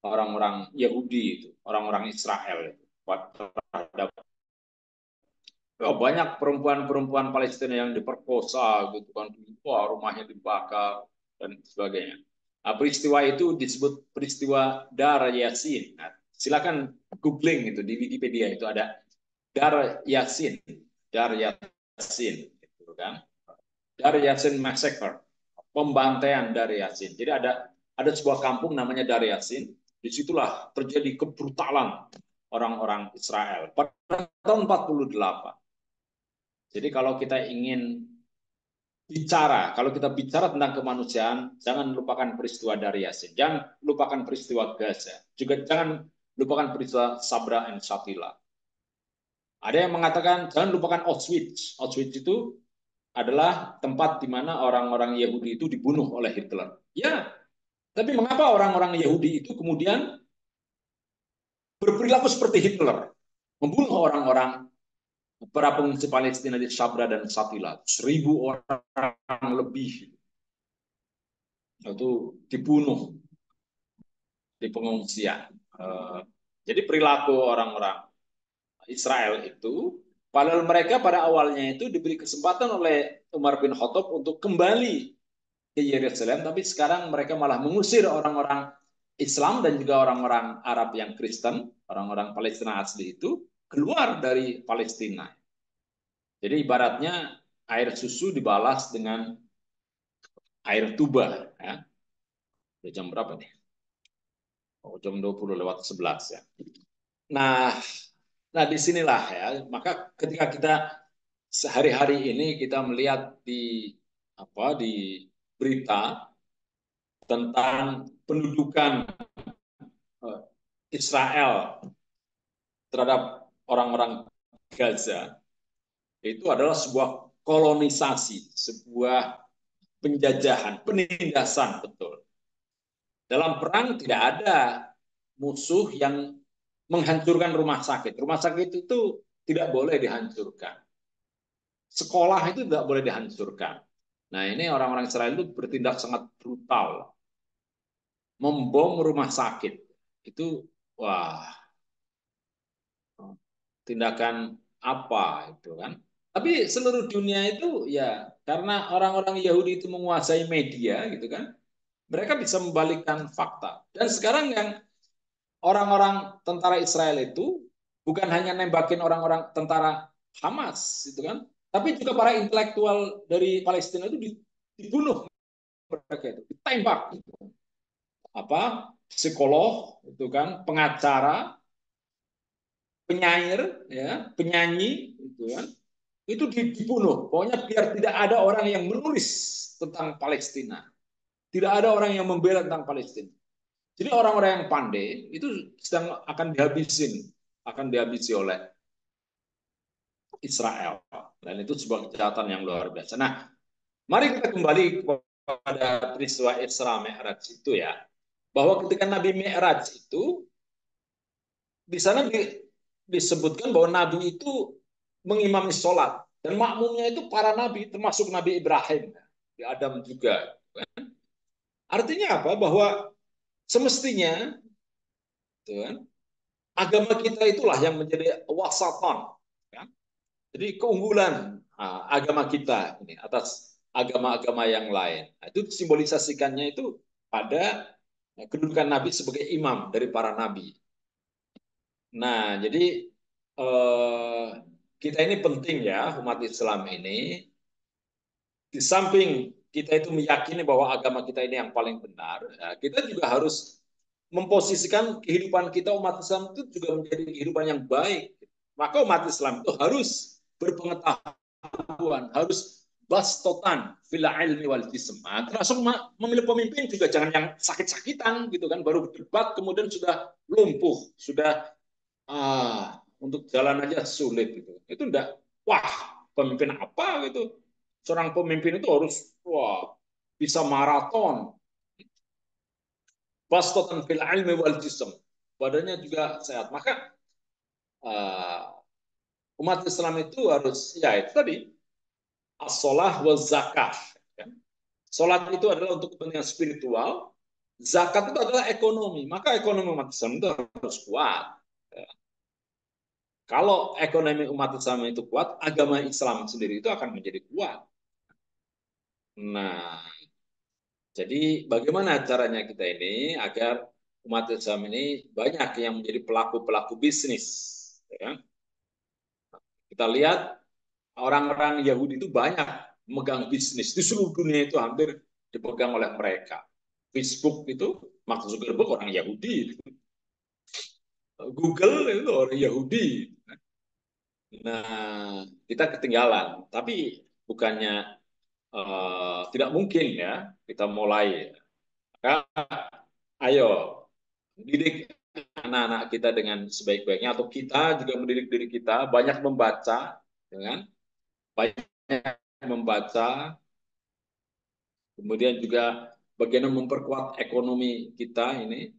orang-orang Yahudi itu, orang-orang Israel itu, terhadap banyak perempuan-perempuan Palestina yang diperkosa gitu kan, wah rumahnya dibakar dan sebagainya. Nah, peristiwa itu disebut peristiwa Dar Yasin. Nah, silakan googling itu di Wikipedia itu ada Dar Yasin, Dar Yasin, gitu kan. Dar Yasin Massacre, pembantaian Dar Yasin. Jadi ada sebuah kampung namanya Dar Yasin. Disitulah terjadi kebrutalan orang-orang Israel pada tahun 48. Jadi kalau kita bicara tentang kemanusiaan, jangan lupakan peristiwa dari Yasin, jangan lupakan peristiwa Gaza, juga jangan lupakan peristiwa Sabra dan Shatila. Ada yang mengatakan jangan lupakan Auschwitz. Auschwitz itu adalah tempat di mana orang-orang Yahudi itu dibunuh oleh Hitler. Ya, tapi mengapa orang-orang Yahudi itu kemudian berperilaku seperti Hitler, membunuh orang-orang para pengungsi Palestina di Sabra dan Shatila, 1.000 orang lebih itu dibunuh di pengungsian. Jadi perilaku orang-orang Israel itu, padahal mereka pada awalnya itu diberi kesempatan oleh Umar bin Khattab untuk kembali ke Yerusalem, tapi sekarang mereka malah mengusir orang-orang Islam dan juga orang-orang Arab yang Kristen, orang-orang Palestina asli itu, keluar dari Palestina. Jadi ibaratnya air susu dibalas dengan air tuba. Ya. Jam berapa nih? Oh, jam 20:11 ya. Nah, disinilah ya. Maka ketika kita sehari-hari ini kita melihat di berita tentang pendudukan Israel terhadap orang-orang Gaza, itu adalah sebuah kolonisasi, sebuah penjajahan, penindasan, betul. Dalam perang tidak ada musuh yang menghancurkan rumah sakit. Rumah sakit itu tidak boleh dihancurkan. Sekolah itu tidak boleh dihancurkan. Nah, ini orang-orang Israel itu bertindak sangat brutal. Membom rumah sakit. Itu, wah, tindakan apa itu kan. Tapi seluruh dunia itu ya karena orang-orang Yahudi itu menguasai media gitu kan, mereka bisa membalikkan fakta. Dan sekarang yang orang-orang tentara Israel itu bukan hanya nembakin orang-orang tentara Hamas itu kan, tapi juga para intelektual dari Palestina itu dibunuh mereka itu, ditembak. Apa psikolog itu kan, pengacara, penyair ya, penyanyi itu kan itu dibunuh. Pokoknya biar tidak ada orang yang menulis tentang Palestina. Tidak ada orang yang membela tentang Palestina. Jadi orang-orang yang pandai itu sedang akan dihabisi oleh Israel. Dan itu sebuah kejahatan yang luar biasa. Nah, mari kita kembali kepada peristiwa Isra Mi'raj itu ya. Bahwa ketika Nabi Mi'raj itu, di sana disebutkan bahwa Nabi itu mengimami sholat. Dan makmumnya itu para nabi, termasuk Nabi Ibrahim, di Adam juga. Artinya apa? Bahwa semestinya agama kita itulah yang menjadi wasatan. Jadi keunggulan agama kita ini atas agama-agama yang lain. Itu simbolisasikannya itu pada kedudukan Nabi sebagai imam dari para nabi. Nah, jadi kita ini penting ya, umat Islam ini, di samping kita itu meyakini bahwa agama kita ini yang paling benar, ya, kita juga harus memposisikan kehidupan kita umat Islam itu juga menjadi kehidupan yang baik. Maka umat Islam itu harus berpengetahuan, harus bastotan fil ilmi wal jism. Termasuk memilih pemimpin juga jangan yang sakit-sakitan gitu kan, baru berdebat kemudian sudah lumpuh, sudah untuk jalan aja sulit gitu. Itu enggak, wah pemimpin apa gitu. seorang pemimpin itu harus bisa maraton, bastatan fil ilmi wal jism, badannya juga sehat. Maka uh, umat Islam itu harus ya itu tadi as-sholah wa zakah. Sholat itu adalah untuk kepentingan spiritual, zakat itu adalah ekonomi. Maka ekonomi umat Islam itu harus kuat. Kalau ekonomi umat Islam itu kuat, agama Islam sendiri itu akan menjadi kuat. Nah, jadi bagaimana caranya kita ini agar umat Islam ini banyak yang menjadi pelaku-pelaku bisnis. Ya. Kita lihat orang-orang Yahudi itu banyak memegang bisnis di seluruh dunia itu hampir dipegang oleh mereka. Facebook itu Mark Zuckerberg orang Yahudi, Google itu orang Yahudi. Nah, kita ketinggalan. Tapi bukannya tidak mungkin ya kita mulai. Maka ayo didik anak-anak kita dengan sebaik-baiknya atau kita juga mendidik diri kita banyak membaca dengan banyak membaca, kemudian juga bagaimana memperkuat ekonomi kita ini.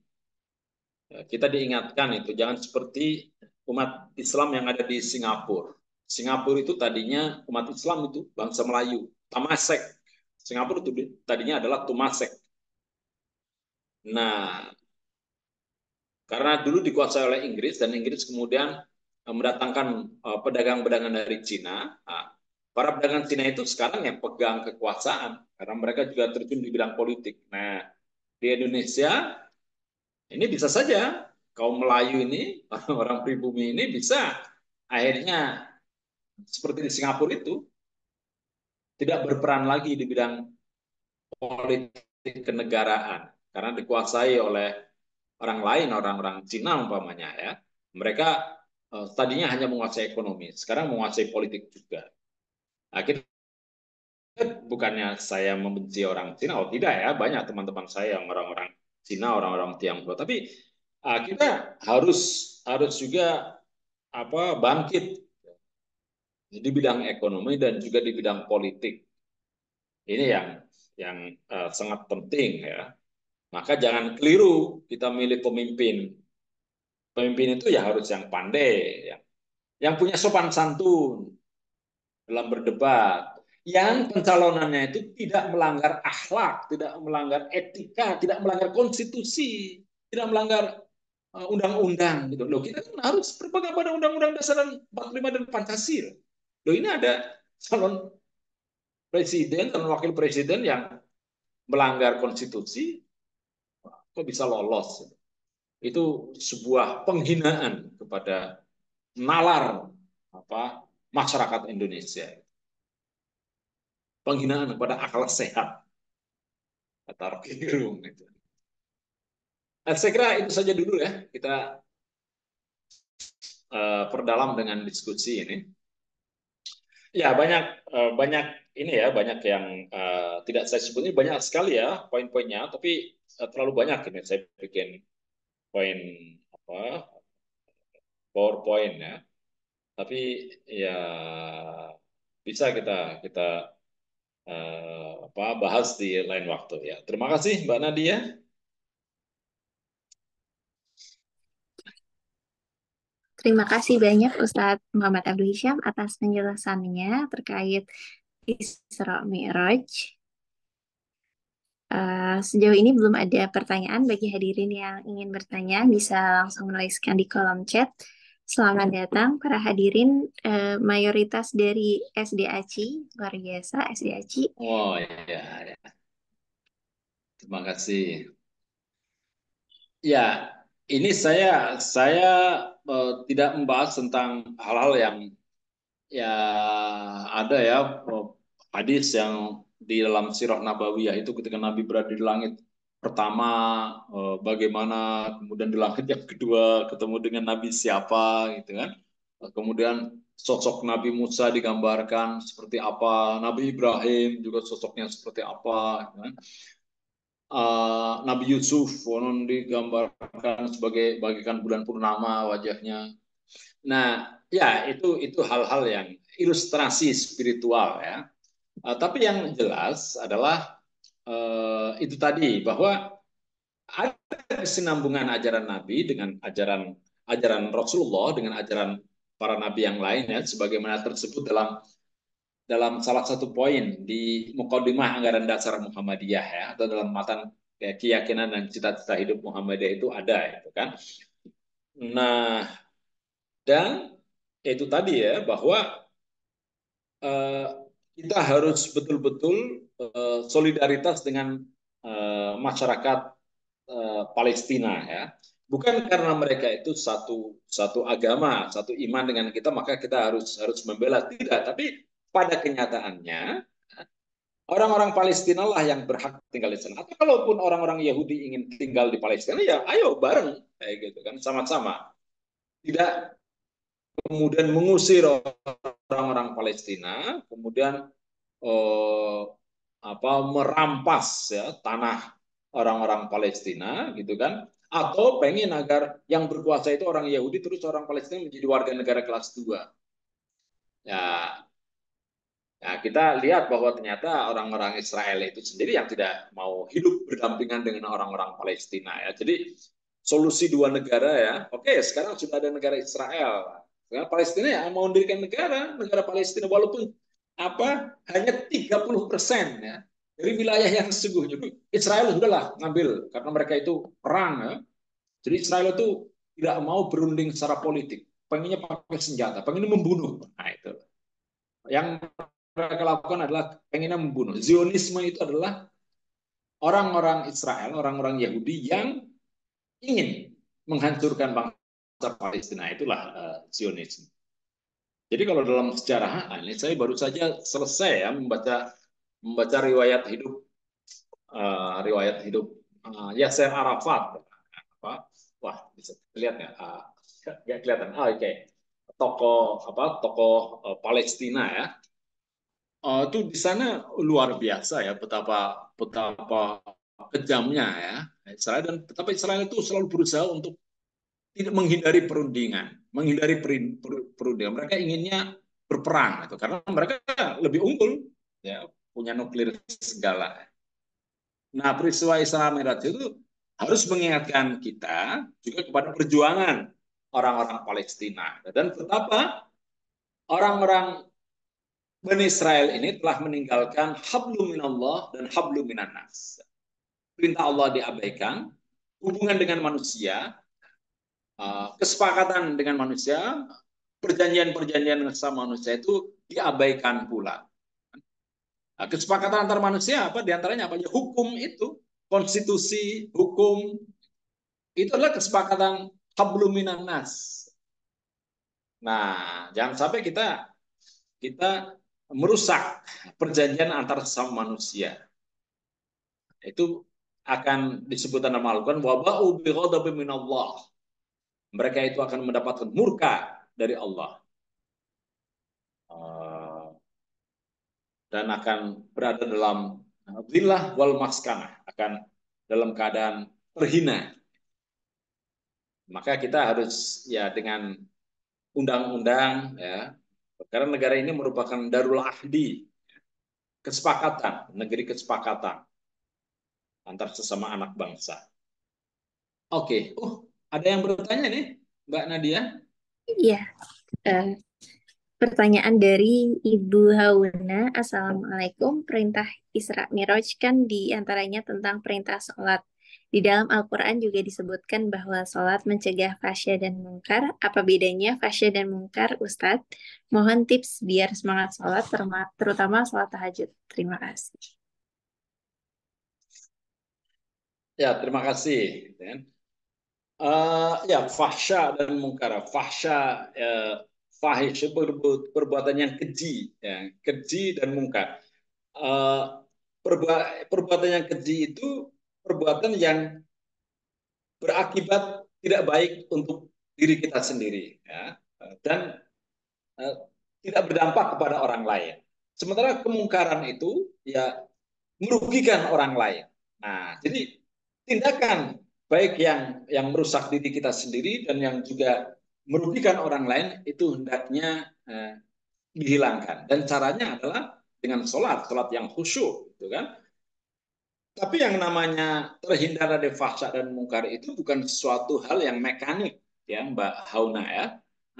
Kita diingatkan itu jangan seperti umat Islam yang ada di Singapura. Singapura itu tadinya umat Islam itu bangsa Melayu, Tamasek. Singapura itu tadinya adalah Tumasek. Nah, karena dulu dikuasai oleh Inggris dan Inggris kemudian mendatangkan pedagang-pedagang dari Cina. Nah, para pedagang Cina itu sekarang yang pegang kekuasaan karena mereka juga terjun di bidang politik. Nah, di Indonesia ini bisa saja kaum Melayu ini, orang pribumi ini bisa akhirnya seperti di Singapura itu tidak berperan lagi di bidang politik kenegaraan karena dikuasai oleh orang lain, orang-orang Cina umpamanya ya. Mereka tadinya hanya menguasai ekonomi, sekarang menguasai politik juga. Akhirnya bukannya saya membenci orang Cina, oh tidak ya, banyak teman-teman saya yang orang-orang Cina, orang-orang Tionghoa, tapi kita harus juga bangkit di bidang ekonomi dan juga di bidang politik. Ini yang sangat penting ya. Maka jangan keliru kita milih pemimpin. Pemimpin itu ya harus yang pandai, yang punya sopan santun dalam berdebat, yang pencalonannya itu tidak melanggar akhlak, tidak melanggar etika, tidak melanggar konstitusi, tidak melanggar undang-undang gitu. Loh, kita kan harus berpegang pada undang-undang dasar 45 dan Pancasila. Loh, ini ada calon presiden dan wakil presiden yang melanggar konstitusi, kok bisa lolos? Itu sebuah penghinaan kepada nalar masyarakat Indonesia, penghinaan kepada akal sehat, kata Rocky Gerung. Saya kira itu saja dulu ya, kita perdalam dengan diskusi ini. Ya banyak ini ya, banyak yang tidak saya sebutnya, banyak sekali ya poin-poinnya, tapi terlalu banyak ini saya bikin poin PowerPoint ya. Tapi ya bisa kita kita bahas di lain waktu ya. Terima kasih Mbak Nadia. Terima kasih banyak Ustadz Muhammad Abdul Hisham atas penjelasannya terkait Isra Mi'raj. Sejauh ini belum ada pertanyaan bagi hadirin yang ingin bertanya, bisa langsung menuliskan di kolom chat. Selamat datang para hadirin, mayoritas dari SDACI, luar biasa SDACI. Oh ya, ya. Terima kasih. Ya, ini saya tidak membahas tentang hal-hal yang ya ada ya hadis yang di dalam Sirah Nabawiyah itu ketika Nabi berada di langit pertama bagaimana, kemudian di langit yang kedua ketemu dengan Nabi siapa gitu kan. Kemudian sosok Nabi Musa digambarkan seperti apa, Nabi Ibrahim juga sosoknya seperti apa gitu kan. Nabi Yusuf digambarkan sebagai bagikan bulan purnama wajahnya. Nah, ya itu hal-hal yang ilustrasi spiritual ya. Tapi yang jelas adalah itu tadi bahwa ada kesinambungan ajaran Nabi dengan ajaran Rasulullah dengan ajaran para nabi yang lain ya, sebagaimana tersebut dalam dalam salah satu poin di Muqaddimah Anggaran Dasar Muhammadiyah ya, atau dalam matan ya, keyakinan dan cita-cita hidup Muhammadiyah itu ada itu kan. Nah, dan itu tadi ya bahwa eh, kita harus betul-betul solidaritas dengan masyarakat Palestina ya. Bukan karena mereka itu satu satu agama, satu iman dengan kita maka kita harus harus membela, tidak, tapi pada kenyataannya orang-orang Palestina lah yang berhak tinggal di sana. Atau kalaupun orang-orang Yahudi ingin tinggal di Palestina, ya ayo bareng kayak gitu kan, sama-sama. Tidak kemudian mengusir orang-orang Palestina, kemudian eh, merampas ya tanah orang-orang Palestina gitu kan, atau pengen agar yang berkuasa itu orang Yahudi terus orang Palestina menjadi warga negara kelas 2. Ya, ya kita lihat bahwa ternyata orang-orang Israel itu sendiri yang tidak mau hidup berdampingan dengan orang-orang Palestina ya. Jadi solusi dua negara ya. Oke, sekarang sudah ada negara Israel. Sekarang Palestina ya mau mendirikan negara Palestina walaupun hanya 30% ya dari wilayah yang sesungguhnya. Israel sudahlah ngambil karena mereka itu perang ya. Jadi Israel itu tidak mau berunding secara politik, pengennya pakai senjata, pengennya membunuh. Nah itu yang mereka lakukan adalah pengennya membunuh. Zionisme itu adalah orang-orang Israel, orang-orang Yahudi yang ingin menghancurkan bangsa Palestina. Itulah Zionisme. Jadi kalau dalam sejarah, ini saya baru saja selesai ya membaca riwayat hidup Yasser Arafat. Wah, bisa lihat nggak? Nggak kelihatan. Oke. Tokoh Palestina ya. Itu di sana luar biasa ya, betapa betapa kejamnya ya Israel, dan betapa Israel itu selalu berusaha untuk tidak menghindari perundingan, perundingan. Mereka inginnya berperang itu karena mereka lebih unggul ya, punya nuklir segala. Nah, peristiwa Isra Mi'raj itu harus mengingatkan kita juga kepada perjuangan orang-orang Palestina dan betapa orang-orang Bani Israel ini telah meninggalkan hablum minallah dan hablum minannas. Perintah Allah diabaikan, hubungan dengan manusia, kesepakatan dengan manusia, perjanjian-perjanjian sama manusia itu diabaikan pula. Nah, kesepakatan antar manusia apa? Di antaranya apa? Ya, hukum itu, konstitusi, hukum, itu adalah kesepakatan hablum minannas. Nah, jangan sampai kita kita merusak perjanjian antar sesama manusia. Itu akan disebut dalam Al-Quran wabau bi ghadabin minallah. Mereka itu akan mendapatkan murka dari Allah. Dan akan berada dalam dhillah wal maskanah, akan dalam keadaan terhina. Maka kita harus ya dengan undang-undang ya, karena negara ini merupakan darul ahdi, kesepakatan, negeri kesepakatan antar sesama anak bangsa. Oke, ada yang bertanya nih, Mbak Nadia? Iya, eh, pertanyaan dari Ibu Hauna. Assalamualaikum. Perintah Isra Miraj kan diantaranya tentang perintah sholat. Di dalam Al-Quran juga disebutkan bahwa sholat mencegah fasya dan mungkar. Apa bedanya fasya dan mungkar, Ustadz? Mohon tips biar semangat sholat, terutama sholat tahajud. Terima kasih. Ya, terima kasih. Ya, fahsya dan mungkar. Fahsya, fahish, perbuatan yang keji, ya, keji dan mungkar. Eh, Perbuatan yang keji itu perbuatan yang berakibat tidak baik untuk diri kita sendiri, ya, dan eh, tidak berdampak kepada orang lain. Sementara kemungkaran itu ya merugikan orang lain. Nah, jadi tindakan baik yang merusak diri kita sendiri dan yang juga merugikan orang lain itu hendaknya dihilangkan. Dan caranya adalah dengan sholat yang khusyuk, gitu kan. Tapi yang namanya terhindar dari fahsya dan mungkar itu bukan sesuatu hal yang mekanik, ya Mbak Hauna ya.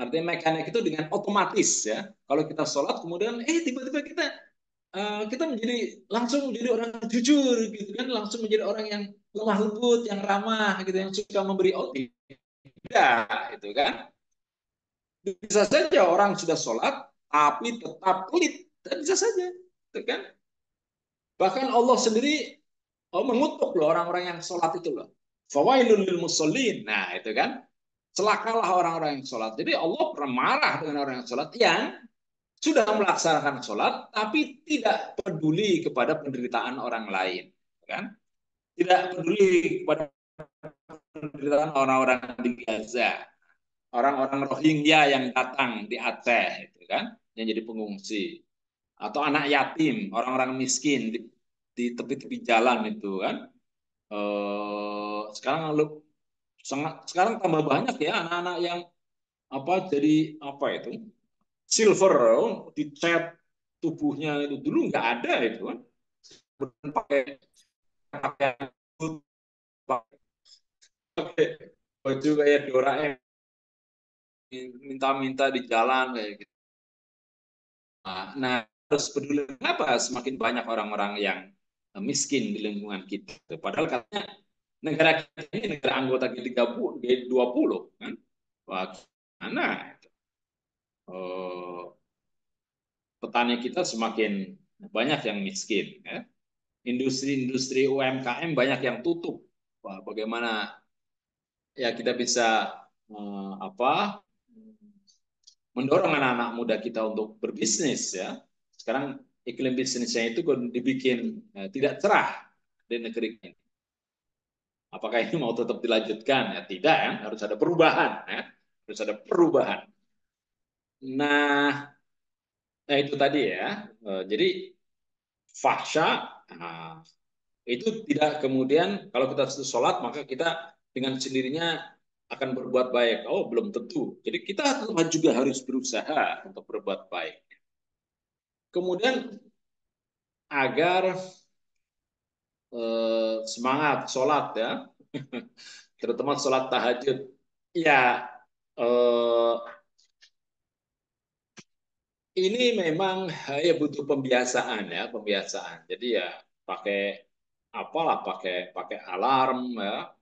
Artinya mekanik itu dengan otomatis ya. Kalau kita sholat kemudian tiba-tiba kita menjadi langsung menjadi orang jujur gitu kan, langsung menjadi orang yang lemah lembut, yang ramah gitu, yang suka memberi tidak, itu kan. Bisa saja orang sudah sholat tapi tetap pelit, dan bisa saja, gitu kan. Bahkan Allah sendiri mengutuk loh orang-orang yang sholat itu loh. Fawailun lil musallin. Nah, itu kan. Celakalah orang-orang yang sholat. Jadi Allah pernah marah dengan orang yang sholat yang sudah melaksanakan sholat tapi tidak peduli kepada penderitaan orang lain. Kan? Tidak peduli kepada penderitaan orang-orang di Gaza. Orang-orang Rohingya yang datang di Aceh. Itu kan? Yang jadi pengungsi. Atau anak yatim, orang-orang miskin di tepi-tepi jalan itu kan. Sekarang sekarang tambah banyak ya anak-anak yang jadi apa itu silver, dicat tubuhnya itu, dulu nggak ada itu kan, pakai pakai baju kayak Doraemon, minta-minta di jalan kayak gitu. Nah, harus peduli kenapa semakin banyak orang-orang yang miskin di lingkungan kita. Padahal katanya negara kita ini negara anggota G30, G20 kan. Wah, gimana? Oh, petani kita semakin banyak yang miskin. Ya. Industri-industri UMKM banyak yang tutup. Wah, bagaimana ya kita bisa mendorong anak-anak muda kita untuk berbisnis ya. Sekarang iklim bisnisnya itu dibikin tidak cerah di negeri ini. Apakah ini mau tetap dilanjutkan? Ya tidak ya, harus ada perubahan ya. Harus ada perubahan. Nah, itu tadi ya. Jadi fahsya itu tidak kemudian kalau kita sholat maka kita dengan sendirinya akan berbuat baik. Oh, belum tentu. Jadi kita juga harus berusaha untuk berbuat baik. Kemudian agar semangat sholat ya, terutama sholat tahajud. Ya, eh, ini memang ya butuh pembiasaan ya, pembiasaan. Jadi ya pakai apalah, pakai pakai alarm ya,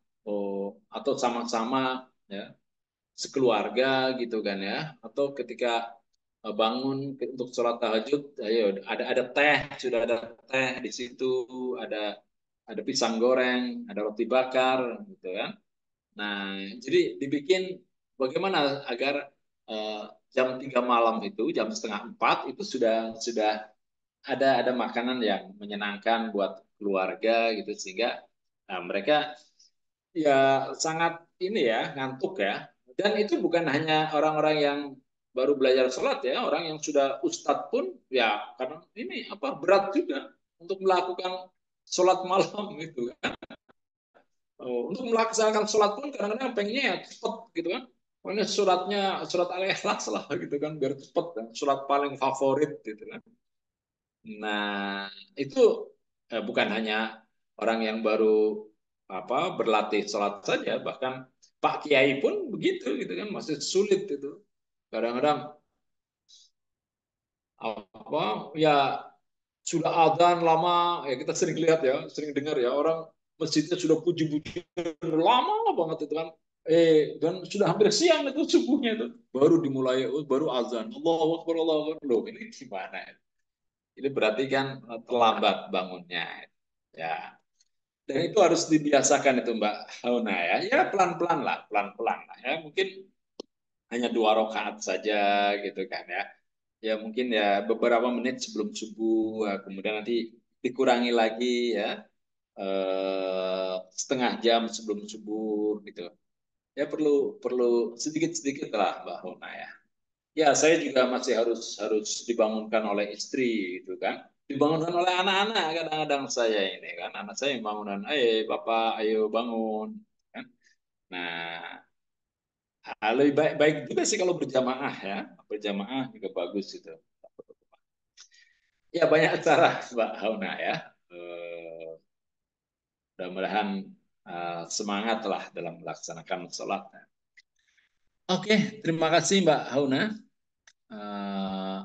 atau sama-sama ya sekeluarga gitu kan ya, atau ketika bangun untuk sholat tahajud, ayo ada teh, sudah ada teh di situ, ada pisang goreng, ada roti bakar gitu kan. Nah, jadi dibikin bagaimana agar jam 3 malam itu, jam setengah 4 itu sudah ada makanan yang menyenangkan buat keluarga gitu sehingga mereka ya sangat ini ya ngantuk ya. Dan itu bukan hanya orang-orang yang baru belajar sholat ya, orang yang sudah ustadz pun ya karena ini apa berat juga untuk melakukan sholat malam gitu kan. Untuk melaksanakan sholat pun kadang-kadang pengennya ya cepet gitu kan. Pokoknya surat al-ikhlas lah gitu kan biar cepet kan. Surat paling favorit gitu kan. Nah, itu bukan hanya orang yang baru berlatih sholat saja, bahkan Pak Kiai pun begitu gitu kan, masih sulit itu. Kadang-kadang ya sudah adzan lama, ya kita sering lihat ya, sering dengar ya orang masjidnya sudah puji-puji lama banget itu kan. Dan sudah hampir siang itu subuhnya itu baru dimulai, baru azan. Allahu Akbar, Allahu Akbar. Loh, ini gimana? Ini berarti kan terlambat bangunnya. Ya. Dan itu harus dibiasakan itu Mbak Hauna ya. Ya pelan-pelan lah, pelan-pelan lah ya. Mungkin hanya 2 rakaat saja gitu kan ya. Ya mungkin ya beberapa menit sebelum subuh, kemudian nanti dikurangi lagi ya, setengah jam sebelum subuh gitu. Ya perlu perlu sedikit-sedikit lah Mbak Hauna ya. Ya, saya juga masih harus harus dibangunkan oleh istri gitu kan. Dibangunkan oleh anak-anak kadang-kadang saya ini kan. Anak saya yang bangunan, Bapak, ayo bangun." Kan? Nah, lebih baik juga sih kalau berjamaah ya. Berjamaah juga bagus itu. Ya banyak acara Mbak Hauna ya. Eh, Mudah-mudahan semangat lah dalam melaksanakan sholat. Oke, terima kasih Mbak Hauna. Eh,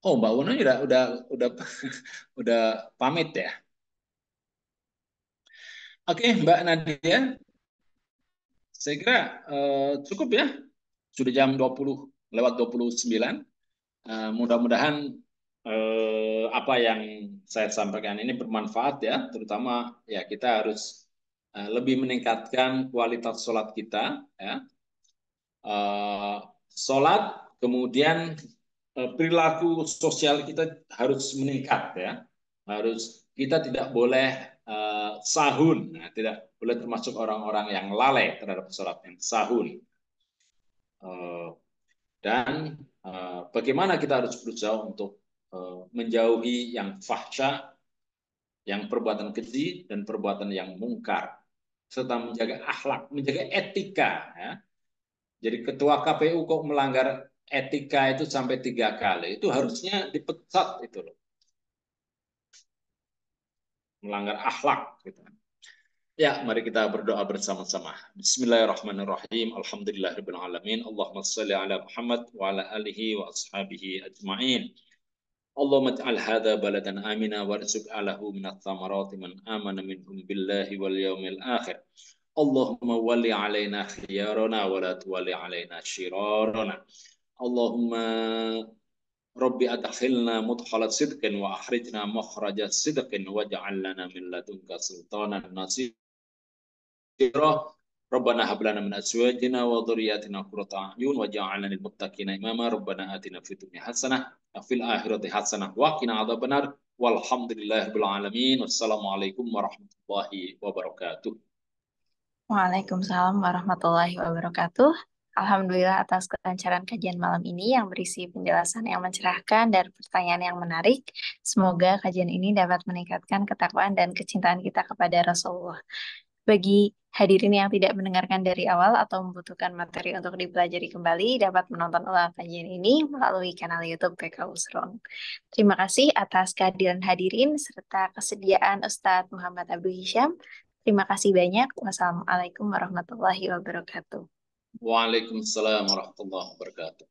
oh Mbak Hauna udah udah pamit ya. Oke Mbak Nadia, saya kira cukup ya. Sudah jam 20 lewat 29. Mudah-mudahan apa yang saya sampaikan ini bermanfaat ya, terutama ya kita harus lebih meningkatkan kualitas sholat kita ya. Eh, Sholat, kemudian perilaku sosial kita harus meningkat ya. Harus kita tidak boleh sahun, nah, tidak boleh termasuk orang-orang yang lalai terhadap sholat yang sahun. Eh, dan bagaimana kita harus berusaha untuk menjauhi yang fahsya, yang perbuatan keji dan perbuatan yang mungkar, serta menjaga akhlak, menjaga etika. Ya. Jadi ketua KPU kok melanggar etika itu sampai 3 kali, itu harusnya dipecat itu loh, melanggar akhlak. Gitu. Ya, mari kita berdoa bersama-sama. Bismillahirrahmanirrahim. Alhamdulillahirabbil alamin. Allahumma shalli ala Muhammad wa ala alihi wa ashabihi ajma'in. اللهم اجعل هذا بلدا آمنا وارزق أهله من الثمرات من آمن منهم بالله واليوم الآخر اللهم ول علينا خيارنا ولا تول علينا شرارنا اللهم رب أدخلنا مدخل صدق وأخرجنا مخرج صدق واجعل لنا من لدنك سلطانا نصيرا ربنا هب لنا من أزواجنا وذرياتنا قرة أعين واجعلنا للمتقين إماما ربنا آتنا في الدنيا حسنة وفي الآخرة حسنة وقنا عذاب النار والحمد لله رب العالمين والسلام عليكم ورحمة الله وبركاته. Waalaikumsalam warahmatullahi wabarakatuh. Alhamdulillah atas kelancaran kajian malam ini yang berisi penjelasan yang mencerahkan dan pertanyaan yang menarik. Semoga kajian ini dapat meningkatkan ketakwaan dan kecintaan kita kepada Rasulullah. Bagi hadirin yang tidak mendengarkan dari awal atau membutuhkan materi untuk dipelajari kembali, dapat menonton ulang kajian ini melalui kanal YouTube PK Usron. Terima kasih atas kehadiran hadirin serta kesediaan Ustadz Muhammad Abdul Hisham. Terima kasih banyak. Wassalamualaikum warahmatullahi wabarakatuh. Waalaikumsalam warahmatullahi wabarakatuh.